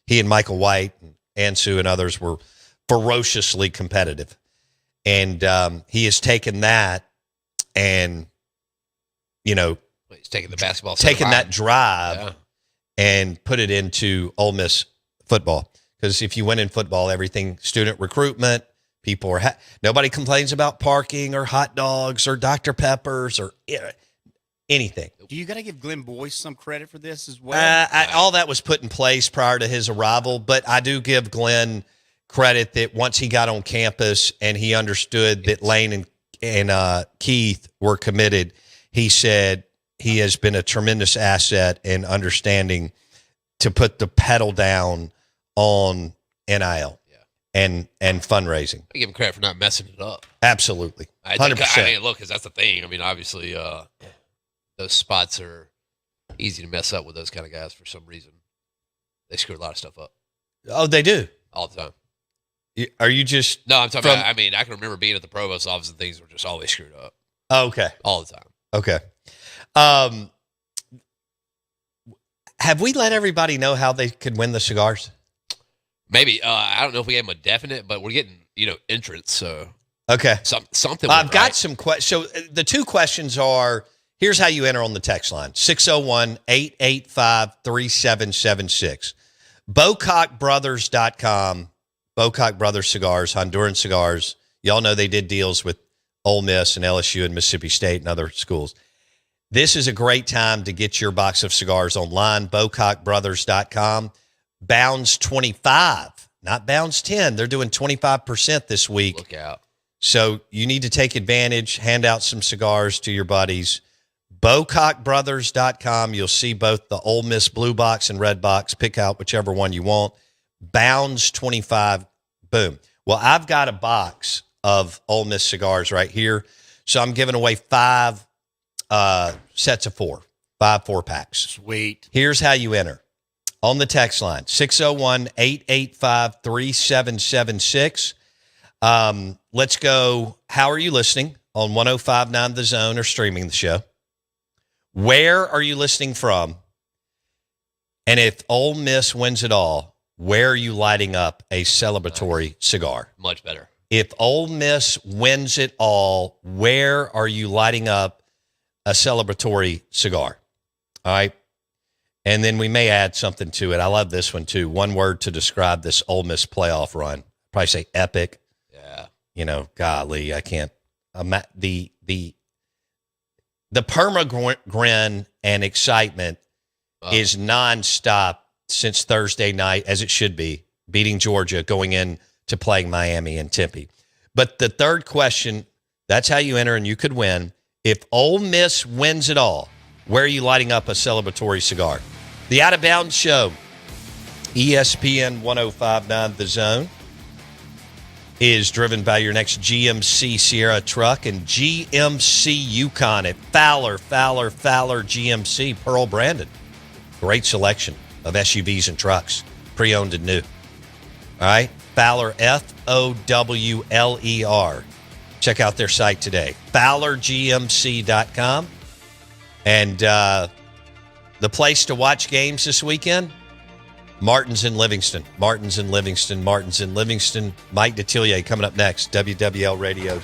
He and Michael White and Ansu and others were ferociously competitive. And he has taken that and, he's taking the basketball, taking that drive and put it into Ole Miss football. Because if you win in football, everything, student recruitment, people are nobody complains about parking or hot dogs or Dr. Peppers or anything. Do you got to give Glenn Boyce some credit for this as well? All that was put in place prior to his arrival, but I do give Glenn credit that once he got on campus and he understood that Lane and Keith were committed, he said he has been a tremendous asset in understanding to put the pedal down on NIL and fundraising. I give him credit for not messing it up. Absolutely. 100%. Look, because that's the thing. I mean, obviously, those spots are easy to mess up with those kind of guys for some reason. They screw a lot of stuff up. Oh, they do? All the time. Are you just... No, I'm talking about, I can remember being at the provost office and things were just always screwed up. Oh, okay. All the time. Okay. Have we let everybody know how they could win the cigars? Maybe. I don't know if we gave them a definite, but we're getting, entrance. So okay, something. I've got some questions. So the two questions are: here's how you enter on the text line: 601-885-3776. BocockBrothers.com. Bocock Brothers Cigars, Honduran cigars. Y'all know they did deals with Ole Miss and LSU and Mississippi State and other schools. This is a great time to get your box of cigars online. BocockBrothers.com. Bounds 25, not Bounds 10. They're doing 25% this week. Look out. So you need to take advantage, hand out some cigars to your buddies. BocockBrothers.com. You'll see both the Ole Miss blue box and red box. Pick out whichever one you want. Bounds 25. Boom. Well, I've got a box of Ole Miss cigars right here. So I'm giving away 5 sets of 4. 5 4-packs. Sweet. Here's how you enter. On the text line, 601-885-3776. Let's go. How are you listening on 105.9 The Zone or streaming the show? Where are you listening from? And if Ole Miss wins it all, where are you lighting up a celebratory cigar? Much better. If Ole Miss wins it all, where are you lighting up a celebratory cigar? All right. And then we may add something to it. I love this one, too. One word to describe this Ole Miss playoff run. Probably say epic. Yeah. Golly, I can't. The perma-grin and excitement is nonstop since Thursday night, as it should be, beating Georgia, going in to playing Miami and Tempe. But the third question, that's how you enter, and you could win. If Ole Miss wins it all, where are you lighting up a celebratory cigar? The Out of Bounds Show, ESPN 105.9 The Zone, is driven by your next GMC Sierra truck and GMC Yukon at Fowler GMC, Pearl Brandon. Great selection of SUVs and trucks, pre-owned and new. All right, Fowler, Fowler. Check out their site today, FowlerGMC.com. And the place to watch games this weekend, Martin's in Livingston. Mike Detillier coming up next, WWL Radio.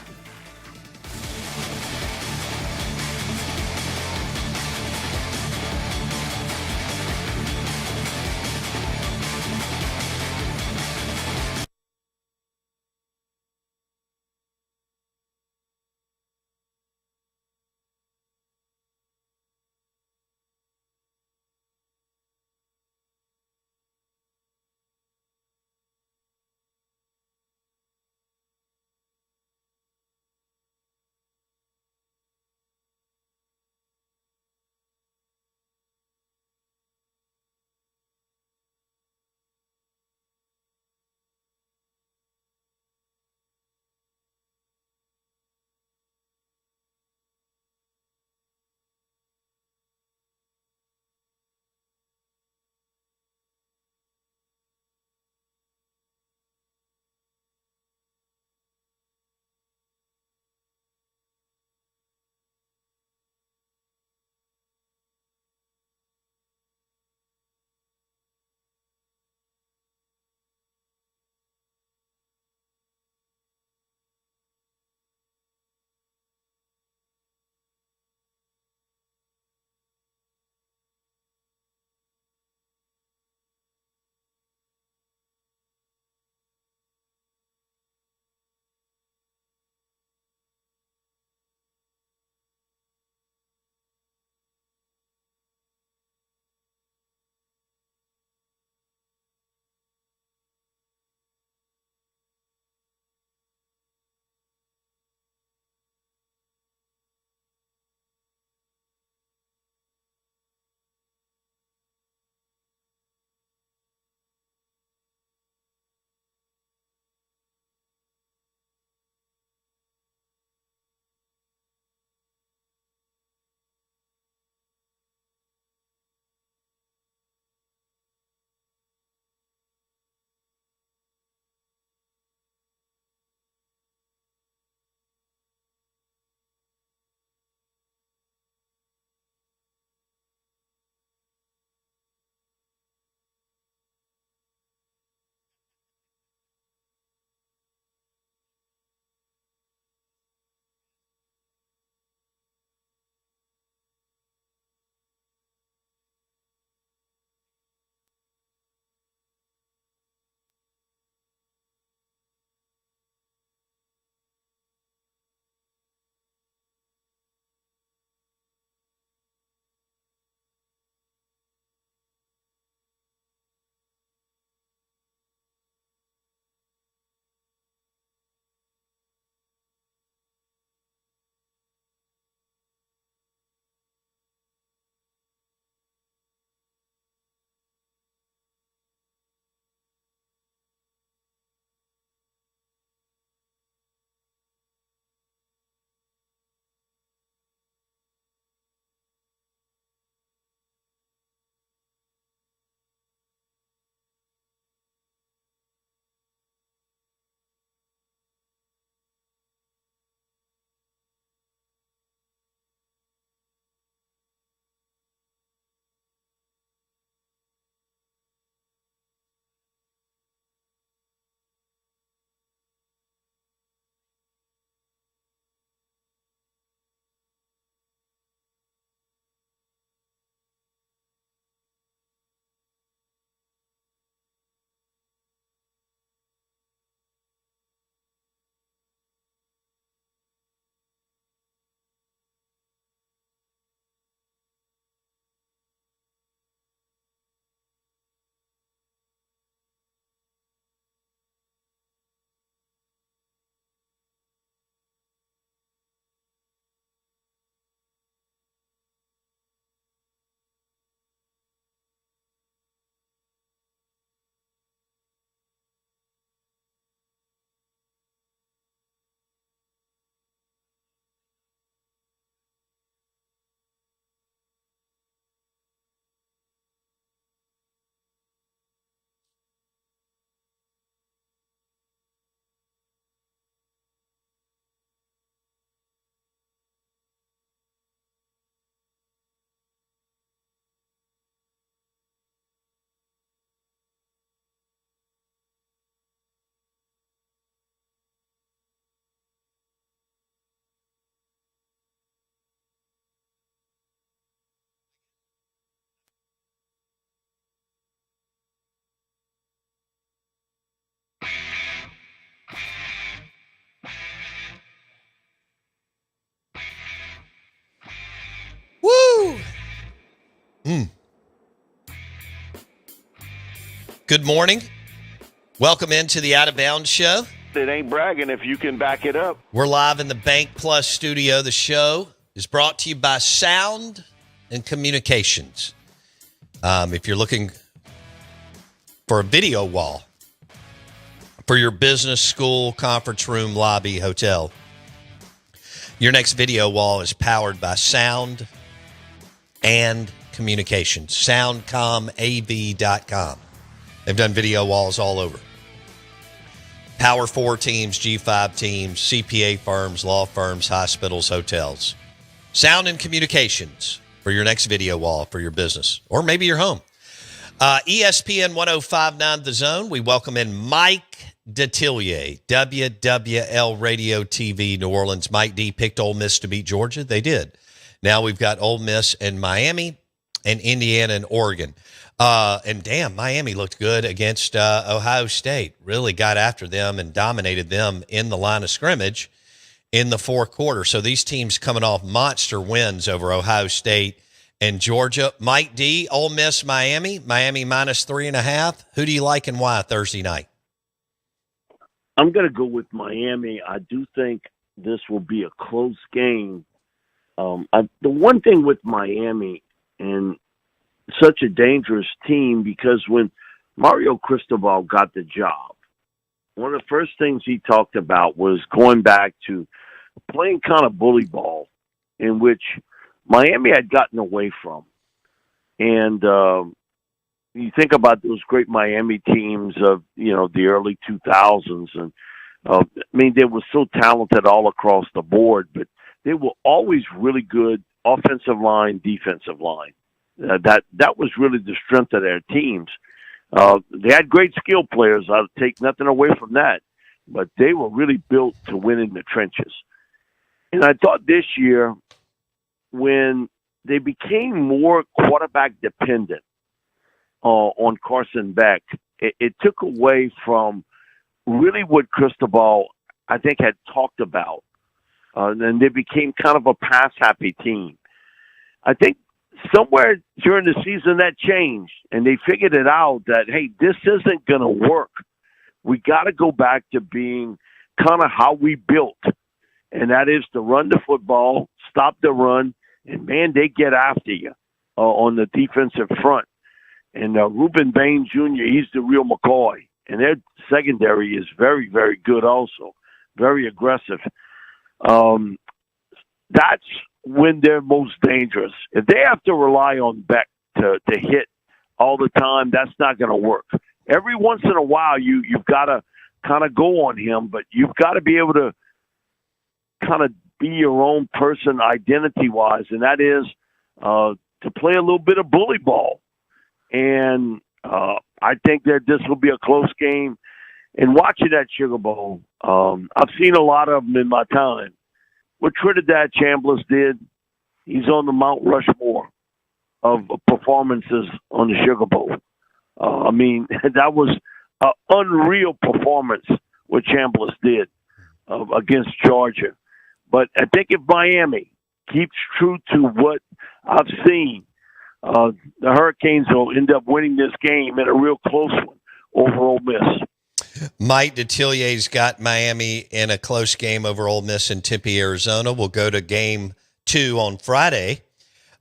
Good morning. Welcome into the Out of Bounds show. It ain't bragging if you can back it up. We're live in the Bank Plus studio. The show is brought to you by Sound and Communications. If you're looking for a video wall for your business, school, conference room, lobby, hotel, your next video wall is powered by Sound and Communications. SoundcomAV.com. They've done video walls all over. Power 4 teams, G5 teams, CPA firms, law firms, hospitals, hotels. Sound and Communications for your next video wall for your business or maybe your home. ESPN 105.9 The Zone. We welcome in Mike Detillier, WWL Radio TV New Orleans. Mike D picked Ole Miss to beat Georgia. They did. Now we've got Ole Miss and Miami and Indiana and Oregon. And damn, Miami looked good against Ohio State. Really got after them and dominated them in the line of scrimmage in the fourth quarter. So these teams coming off monster wins over Ohio State and Georgia. Mike D, Ole Miss, Miami minus 3.5. Who do you like and why Thursday night? I'm going to go with Miami. I do think this will be a close game. The one thing with Miami, and such a dangerous team, because when Mario Cristobal got the job, one of the first things he talked about was going back to playing kind of bully ball, in which Miami had gotten away from. And you think about those great Miami teams of, the early 2000s. And they were so talented all across the board, but they were always really good offensive line, defensive line. That was really the strength of their teams. They had great skill players. I'll take nothing away from that, but they were really built to win in the trenches. And I thought this year, when they became more quarterback dependent on Carson Beck, it took away from really what Cristobal, I think, had talked about. And they became kind of a pass-happy team. I think somewhere during the season that changed, and they figured it out that, hey, this isn't going to work. We got to go back to being kind of how we built, and that is to run the football, stop the run, and, man, they get after you on the defensive front. And Reuben Bain Jr., he's the real McCoy, and their secondary is very, very good also, very aggressive. That's when they're most dangerous. If they have to rely on Beck to hit all the time, that's not going to work. Every once in a while, you've got to kind of go on him, but you've got to be able to kind of be your own person identity-wise, and that is to play a little bit of bully ball. And I think that this will be a close game. And watching that Sugar Bowl, I've seen a lot of them in my time. What Trinidad Chambliss did, he's on the Mount Rushmore of performances on the Sugar Bowl. That was an unreal performance what Chambliss did against Georgia. But I think if Miami keeps true to what I've seen, the Hurricanes will end up winning this game in a real close one over Ole Miss. Mike Detillier's got Miami in a close game over Ole Miss in Tempe, Arizona. We'll go to game 2 on Friday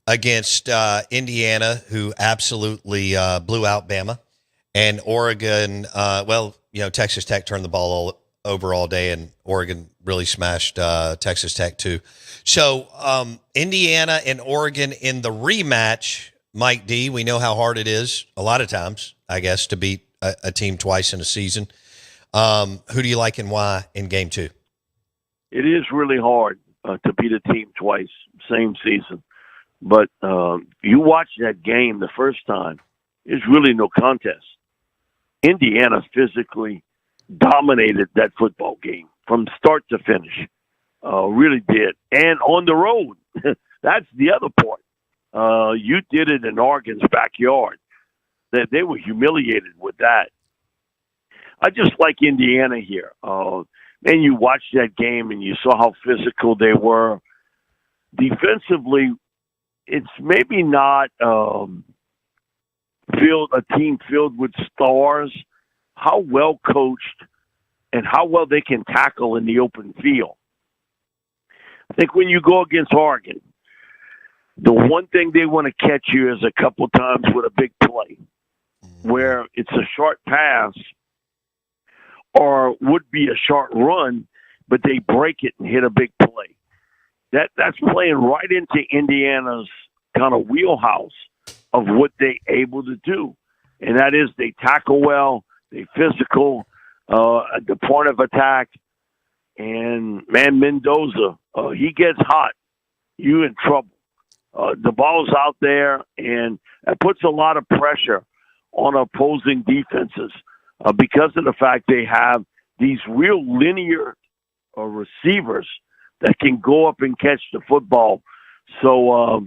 against Indiana, who absolutely blew out Bama, and Oregon. Texas Tech turned the ball over all day, and Oregon really smashed Texas Tech too. So Indiana and Oregon in the rematch, Mike D, we know how hard it is a lot of times, I guess, to beat a team twice in a season. Who do you like and why in game 2? It is really hard to beat a team twice, same season. But you watch that game the first time, it's really no contest. Indiana physically dominated that football game from start to finish. Really did. And on the road, that's the other point. You did it in Oregon's backyard. They were humiliated with that. I just like Indiana here. And you watched that game and you saw how physical they were. Defensively, it's maybe not a team filled with stars, how well coached, and how well they can tackle in the open field. I think when you go against Oregon, the one thing they want to catch you is a couple times with a big play, where it's a short pass or would be a short run, but they break it and hit a big play. That's playing right into Indiana's kind of wheelhouse of what they're able to do. And that is they tackle well, they physical at the point of attack. And, man, Mendoza, he gets hot, you in trouble. The ball's out there, and that puts a lot of pressure on opposing defenses because of the fact they have these real linear receivers that can go up and catch the football. So,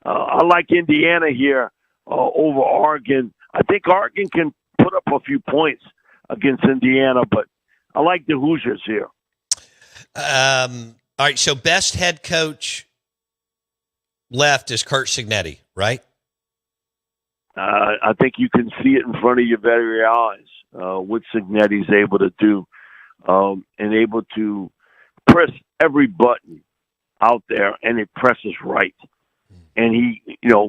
I like Indiana here over Oregon. I think Oregon can put up a few points against Indiana, but I like the Hoosiers here. All right, so best head coach left is Curt Cignetti, right? I think you can see it in front of your very eyes, what Cignetti's able to do, and able to press every button out there, and it presses right. And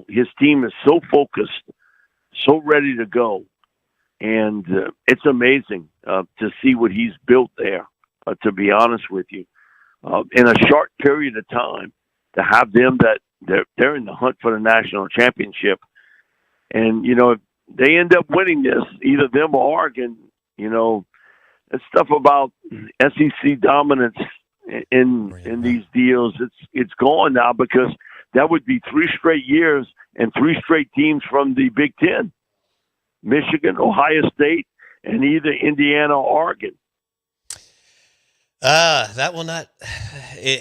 his team is so focused, so ready to go. And it's amazing to see what he's built there, to be honest with you. In a short period of time, to have them that they're in the hunt for the national championship. And, if they end up winning this, either them or Oregon, that stuff about SEC dominance in these deals, it's gone now, because that would be 3 straight years and 3 straight teams from the Big Ten. Michigan, Ohio State, and either Indiana or Oregon. That will not,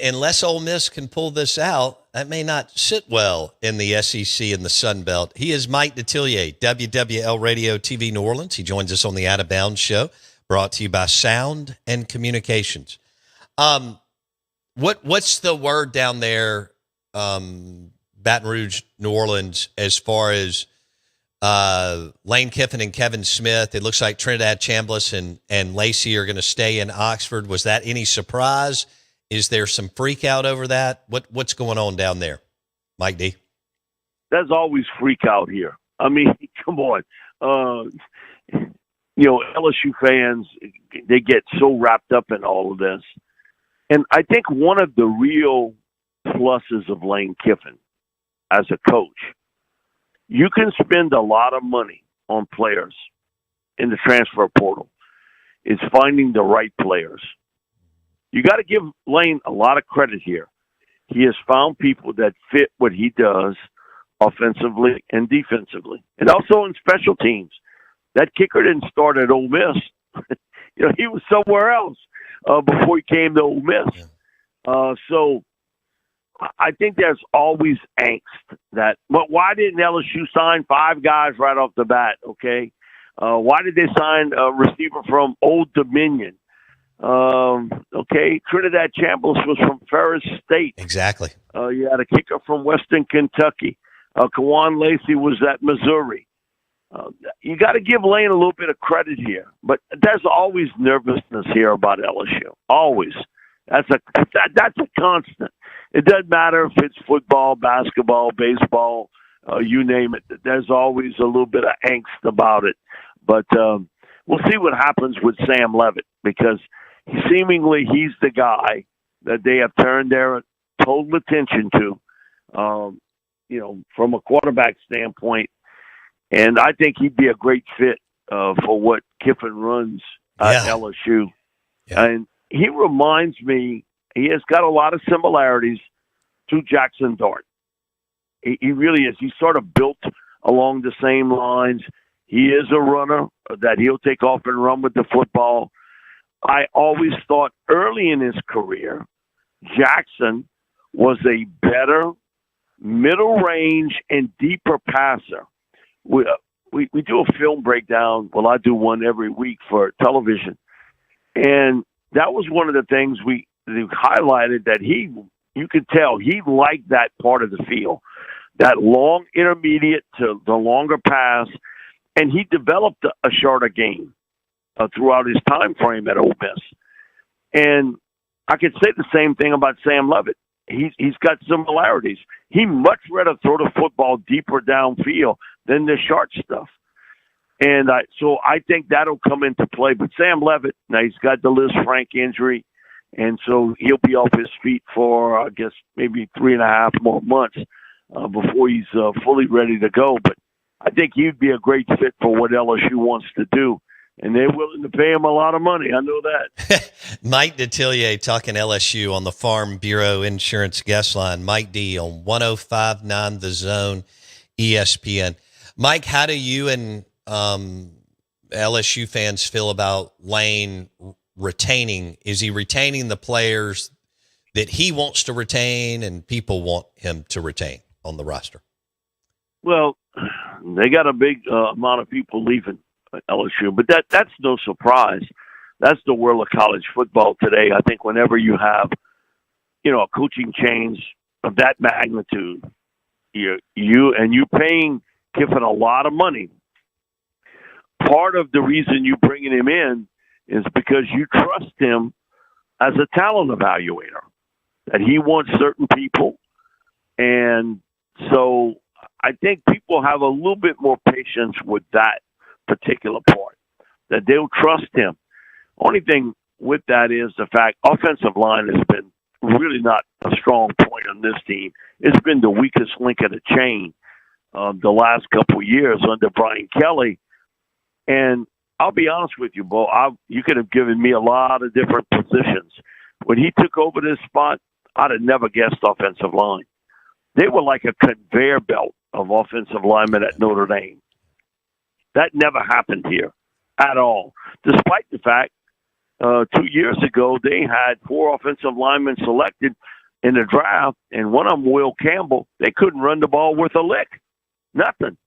unless Ole Miss can pull this out, that may not sit well in the SEC and the Sun Belt. He is Mike Detillier, WWL Radio TV New Orleans. He joins us on the Out of Bounds show, brought to you by Sound and Communications. What's the word down there, Baton Rouge, New Orleans, as far as Lane Kiffin and Kevin Smith? It looks like Trinidad Chambliss and Lacey are going to stay in Oxford. Was that any surprise? Is there some freak out over that? What's going on down there, Mike D? There's always freak out here. I mean, come on. LSU fans, they get so wrapped up in all of this. And I think one of the real pluses of Lane Kiffin as a coach, you can spend a lot of money on players in the transfer portal. It's finding the right players. You got to give Lane a lot of credit here. He has found people that fit what he does offensively and defensively, and also in special teams. That kicker didn't start at Ole Miss. He was somewhere else before he came to Ole Miss. So I think there's always angst that, but why didn't LSU sign 5 guys right off the bat? Okay. Why did they sign a receiver from Old Dominion? Okay. Trinidad Chambliss was from Ferris State. Exactly. You had a kicker from Western Kentucky. Kawan Lacey was at Missouri. You got to give Lane a little bit of credit here, but there's always nervousness here about LSU. Always. That's a constant. It doesn't matter if it's football, basketball, baseball, you name it. There's always a little bit of angst about it. But we'll see what happens with Sam Levitt, because seemingly he's the guy that they have turned their total attention to, from a quarterback standpoint. And I think he'd be a great fit for what Kiffin runs at LSU. Yeah. And he reminds me, he has got a lot of similarities to Jackson Dart. He really is. He's sort of built along the same lines. He is a runner that he'll take off and run with the football. I always thought early in his career, Jackson was a better middle range and deeper passer. We do a film breakdown. Well, I do one every week for television. And that was one of the things we highlighted, that you could tell he liked that part of the field. that long intermediate to the longer pass, and he developed a shorter game throughout his time frame at Ole Miss. And I could say the same thing about Sam Levitt. He's got similarities. He much rather throw the football deeper downfield than the short stuff. And so I think that'll come into play. But Sam Levitt, now he's got the Liz Frank injury, and so he'll be off his feet for, I guess, maybe 3.5 more months before he's fully ready to go. But I think he'd be a great fit for what LSU wants to do. And they're willing to pay him a lot of money. I know that. Mike Detillier talking LSU on the Farm Bureau Insurance guest line. Mike D on 105.9 The Zone, ESPN. Mike, how do you and LSU fans feel about Lane retaining? Is he retaining the players that he wants to retain and people want him to retain on the roster? Well, they got a big amount of people leaving LSU, but that's no surprise. That's the world of college football today. I think whenever you have, a coaching change of that magnitude, you paying Kiffin a lot of money. Part of the reason you bringing him in is because you trust him as a talent evaluator, that he wants certain people. And so I think people have a little bit more patience with that particular part, that they'll trust him. Only thing with that is the fact offensive line has been really not a strong point on this team. It's been the weakest link of the chain the last couple of years under Brian Kelly. And I'll be honest with you, Bo, you could have given me a lot of different positions. When he took over this spot, I'd have never guessed offensive line. They were like a conveyor belt of offensive linemen at Notre Dame. That never happened here at all, despite the fact 2 years ago they had 4 offensive linemen selected in the draft, and one of them, Will Campbell, they couldn't run the ball worth a lick. Nothing.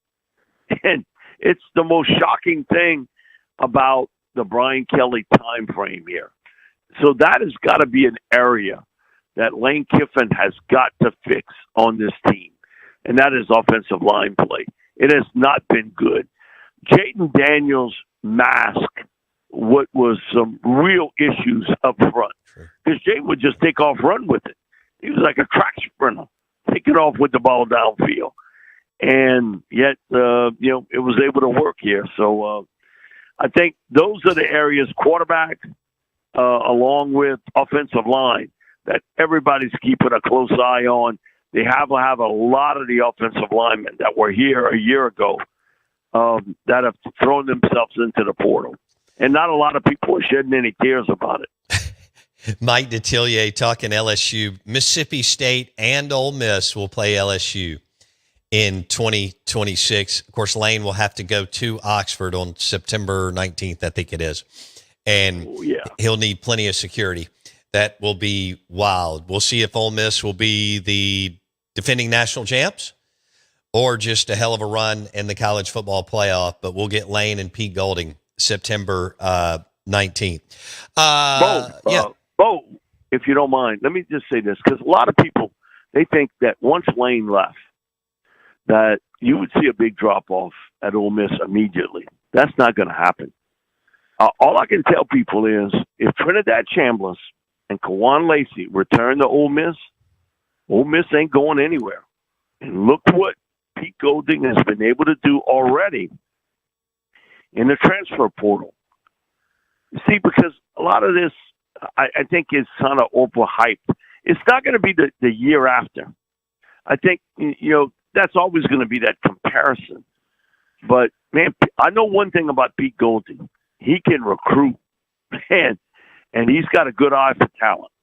And it's the most shocking thing about the Brian Kelly time frame here. So that has got to be an area that Lane Kiffin has got to fix on this team, and that is offensive line play. It has not been good. Jaden Daniels masked what was some real issues up front, because Jaden would just take off, run with it. He was like a track sprinter, taking off with the ball downfield. And yet, it was able to work here. So I think those are the areas, quarterback along with offensive line, that everybody's keeping a close eye on. They have a lot of the offensive linemen that were here a year ago that have thrown themselves into the portal. And not a lot of people are shedding any tears about it. Mike Detillier talking LSU. Mississippi State and Ole Miss will play LSU in 2026. Of course, Lane will have to go to Oxford on September 19th, I think it is. And he'll need plenty of security. That will be wild. We'll see if Ole Miss will be the defending national champs or just a hell of a run in the college football playoff. But we'll get Lane and Pete Golding September 19th. Bo, if you don't mind, let me just say this, because a lot of people, they think that once Lane left, that you would see a big drop-off at Ole Miss immediately. That's not going to happen. All I can tell people is if Trinidad Chambliss and Kawan Lacey return to Ole Miss ain't going anywhere. And look what Pete Golding has been able to do already in the transfer portal. You see, because a lot of this, I think, is kind of overhyped. It's not going to be the year after. I think, that's always going to be that comparison. But, man, I know one thing about Pete Golding. He can recruit, man, and he's got a good eye for talent.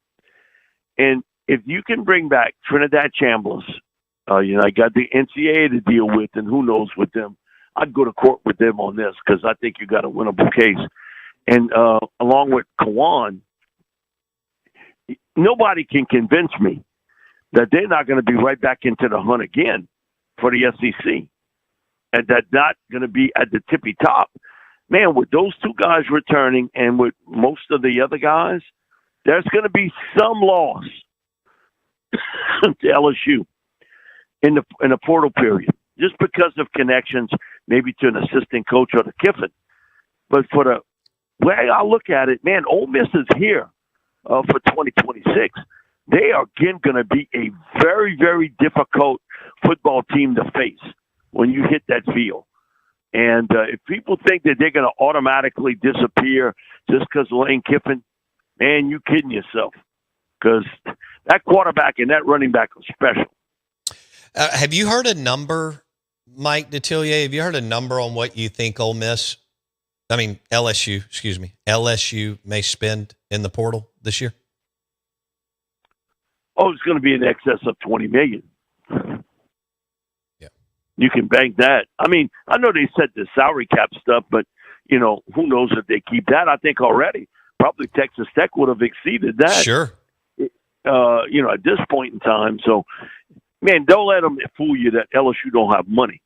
And if you can bring back Trinidad Chambliss, I got the NCAA to deal with, and who knows with them. I'd go to court with them on this because I think you got a winnable case. And along with Kawan, nobody can convince me that they're not going to be right back into the hunt again for the SEC, and that not going to be at the tippy top. Man, with those two guys returning and with most of the other guys, there's going to be some loss to LSU. in the portal period, just because of connections, maybe to an assistant coach or to Kiffin. But for the way I look at it, man, Ole Miss is here for 2026. They are again going to be a very, very difficult football team to face when you hit that field. And if people think that they're going to automatically disappear just because Lane Kiffin, man, you kidding yourself. Because that quarterback and that running back are special. Have you heard a number, Mike Detillier? Have you heard a number on what you think LSU may spend in the portal this year? Oh, it's going to be in excess of $20 million. Yeah. You can bank that. I mean, I know they said the salary cap stuff, but, you know, who knows if they keep that. I think already probably Texas Tech would have exceeded that. Sure. You know, at this point in time. So, man, don't let them fool you that LSU don't have money.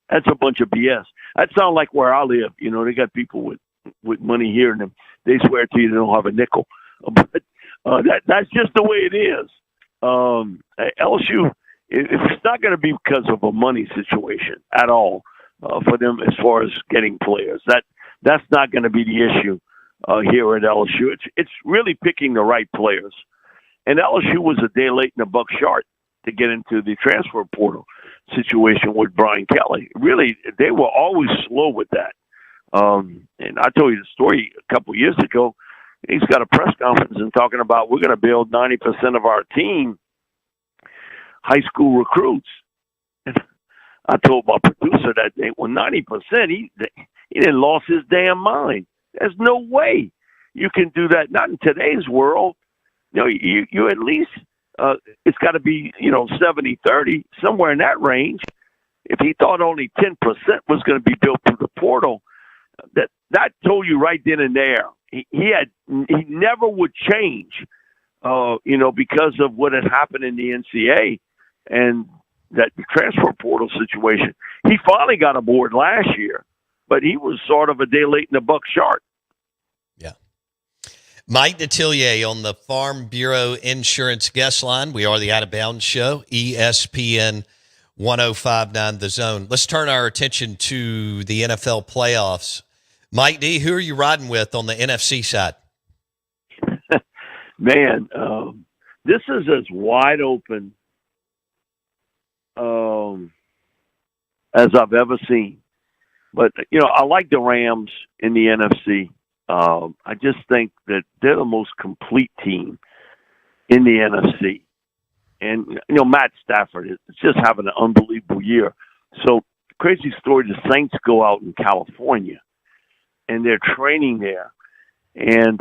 That's a bunch of BS. That sounds like where I live. You know, they got people with money here, and they swear to you they don't have a nickel. But that's just the way it is. LSU, it's not going to be because of a money situation at all for them as far as getting players. That's not going to be the issue here at LSU. It's really picking the right players. And LSU was a day late and a buck short to get into the transfer portal situation with Brian Kelly. Really, they were always slow with that. And I told you the story a couple years ago. He's got a press conference and talking about we're going to build 90% of our team high school recruits. And I told my producer that day, well, 90%, he didn't lost his damn mind. There's no way you can do that. Not in today's world. You know, you at least, it's got to be, 70-30, somewhere in that range. If he thought only 10% was going to be built through the portal, that told you right then and there. He never would change, because of what had happened in the NCAA and that transfer portal situation. He finally got aboard last year, but he was sort of a day late and a buck short. Yeah. Mike Detillier on the Farm Bureau Insurance Guest Line. We are the Out of Bounds Show, ESPN 105.9 The Zone. Let's turn our attention to the NFL playoffs. Mike D., who are you riding with on the NFC side? Man, this is as wide open as I've ever seen. But, I like the Rams in the NFC. I just think that they're the most complete team in the NFC. And, Matt Stafford is just having an unbelievable year. So, crazy story, the Saints go out in California, and they're training there. And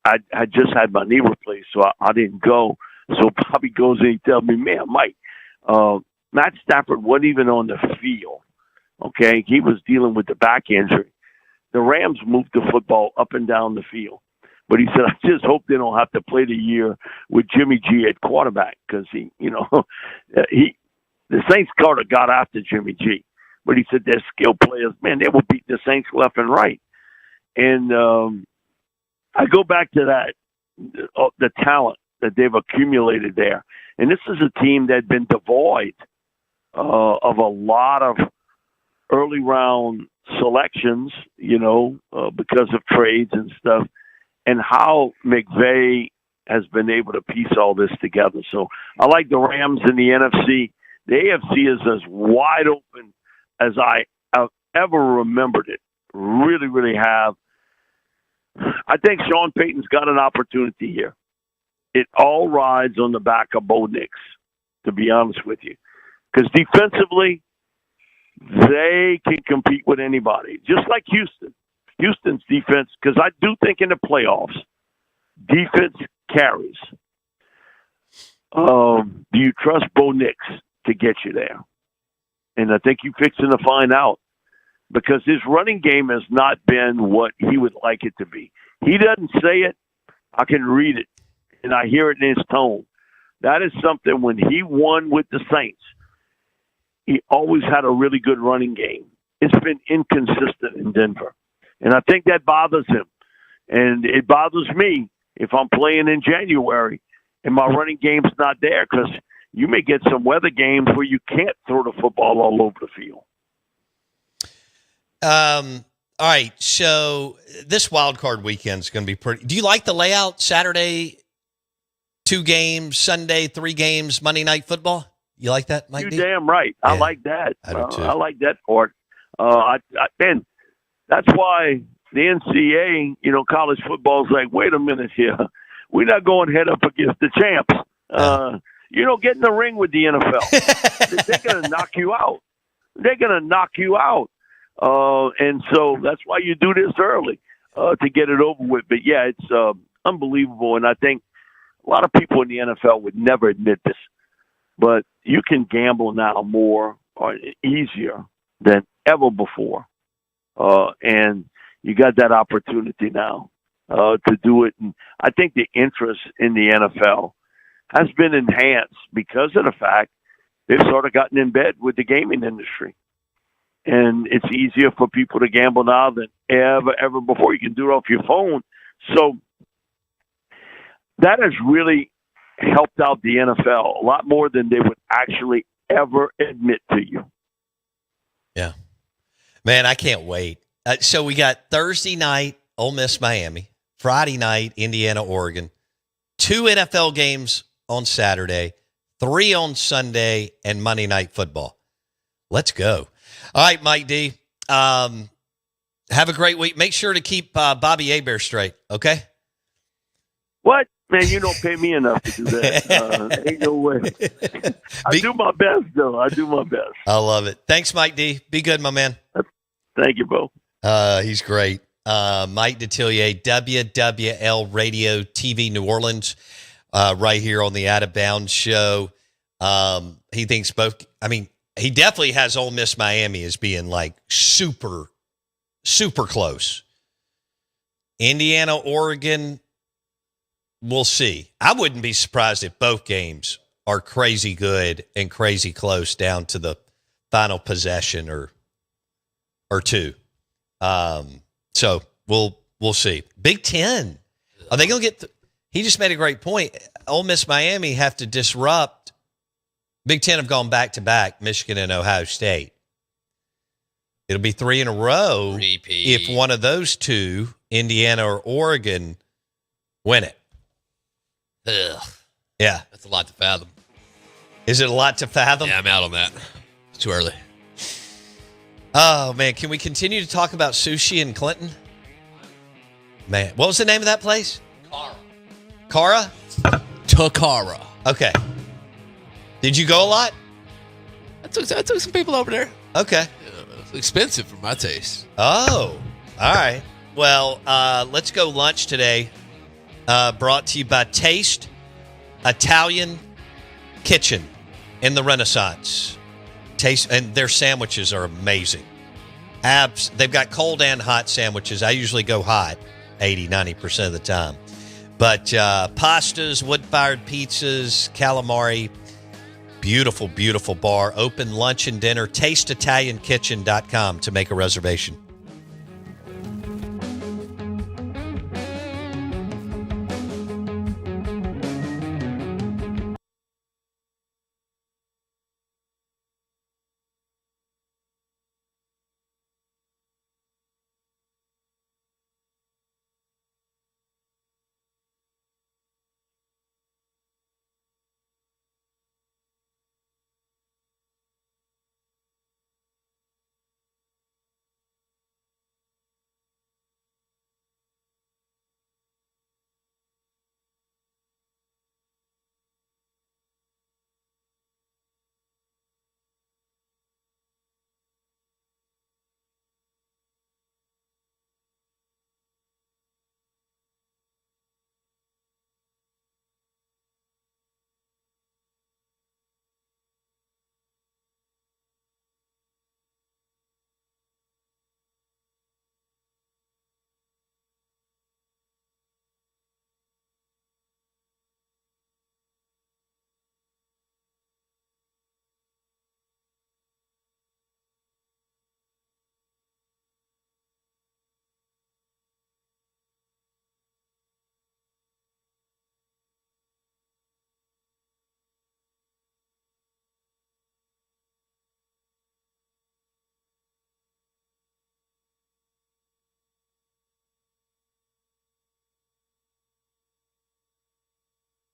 I just had my knee replaced, so I didn't go. So Bobby goes in and he tells me, man, Mike, Matt Stafford wasn't even on the field. Okay, he was dealing with the back injury. The Rams moved the football up and down the field. But he said, I just hope they don't have to play the year with Jimmy G at quarterback because the Saints got after Jimmy G. But he said their skill players, man, they will beat the Saints left and right. And I go back to that, the talent that they've accumulated there. And this is a team that had been devoid of a lot of early round selections, because of trades and stuff, and how McVay has been able to piece all this together. So I like the Rams in the NFC. The AFC is as wide open as I have ever remembered it. Really, really have. I think Sean Payton's got an opportunity here. It all rides on the back of Bo Nix, to be honest with you. Because defensively, they can compete with anybody, just like Houston. Houston's defense, because I do think in the playoffs, defense carries. Do you trust Bo Nix to get you there? And I think you're fixing to find out, because his running game has not been what he would like it to be. He doesn't say it. I can read it, and I hear it in his tone. That is something when he won with the Saints, he always had a really good running game. It's been inconsistent in Denver. And I think that bothers him. And it bothers me if I'm playing in January and my running game's not there because you may get some weather games where you can't throw the football all over the field. All right, so this wild card weekend is going to be pretty. Do you like the layout? Saturday, 2 games, Sunday, 3 games, Monday Night Football. You like that, Mike? You're damn right. Yeah, I like that. I do too. I like that part. And that's why the NCAA, college football is like, wait a minute here. We're not going head up against the champs. Get in the ring with the NFL. They're going to knock you out. They're going to knock you out. And so that's why you do this early to get it over with. But, yeah, it's unbelievable. And I think a lot of people in the NFL would never admit this. But you can gamble now more or easier than ever before. And you got that opportunity now to do it. And I think the interest in the NFL has been enhanced because of the fact they've sort of gotten in bed with the gaming industry. And it's easier for people to gamble now than ever before. You can do it off your phone. So that has really helped out the NFL a lot more than they would actually ever admit to you. Yeah. Man, I can't wait. So we got Thursday night, Ole Miss, Miami. Friday night, Indiana, Oregon. 2 NFL games on Saturday, 3 on Sunday, and Monday Night Football. Let's go. All right, Mike D. Have a great week. Make sure to keep Bobby Hebert straight, okay? What? Man, you don't pay me enough to do that. Ain't no way. I do my best, though. I do my best. I love it. Thanks, Mike D. Be good, my man. Thank you, Bo. He's great. Mike Detillier, WWL Radio TV New Orleans, right here on the Out of Bounds show. He thinks both. I mean, he definitely has Ole Miss Miami as being like super, super close. Indiana, Oregon, we'll see. I wouldn't be surprised if both games are crazy good and crazy close down to the final possession or 2. So we'll see. Big Ten. Are they going to get he just made a great point. Ole Miss Miami have to disrupt. Big Ten have gone back-to-back, Michigan and Ohio State. It'll be 3 in a row if one of those 2, Indiana or Oregon, win it. Ugh. Yeah. That's a lot to fathom. Is it a lot to fathom? Yeah, I'm out on that. It's too early. Oh, man. Can we continue to talk about sushi in Clinton? Man, what was the name of that place? Cara? Takara. Okay. Did you go a lot? I took some people over there. Okay. It's expensive for my taste. Oh, all right. Well, let's go lunch today. Brought to you by Taste Italian Kitchen in the Renaissance. Taste, and their sandwiches are amazing. They've got cold and hot sandwiches. I usually go hot 80-90% of the time. But pastas, wood-fired pizzas, calamari, beautiful, beautiful bar. Open lunch and dinner. TasteItalianKitchen.com to make a reservation.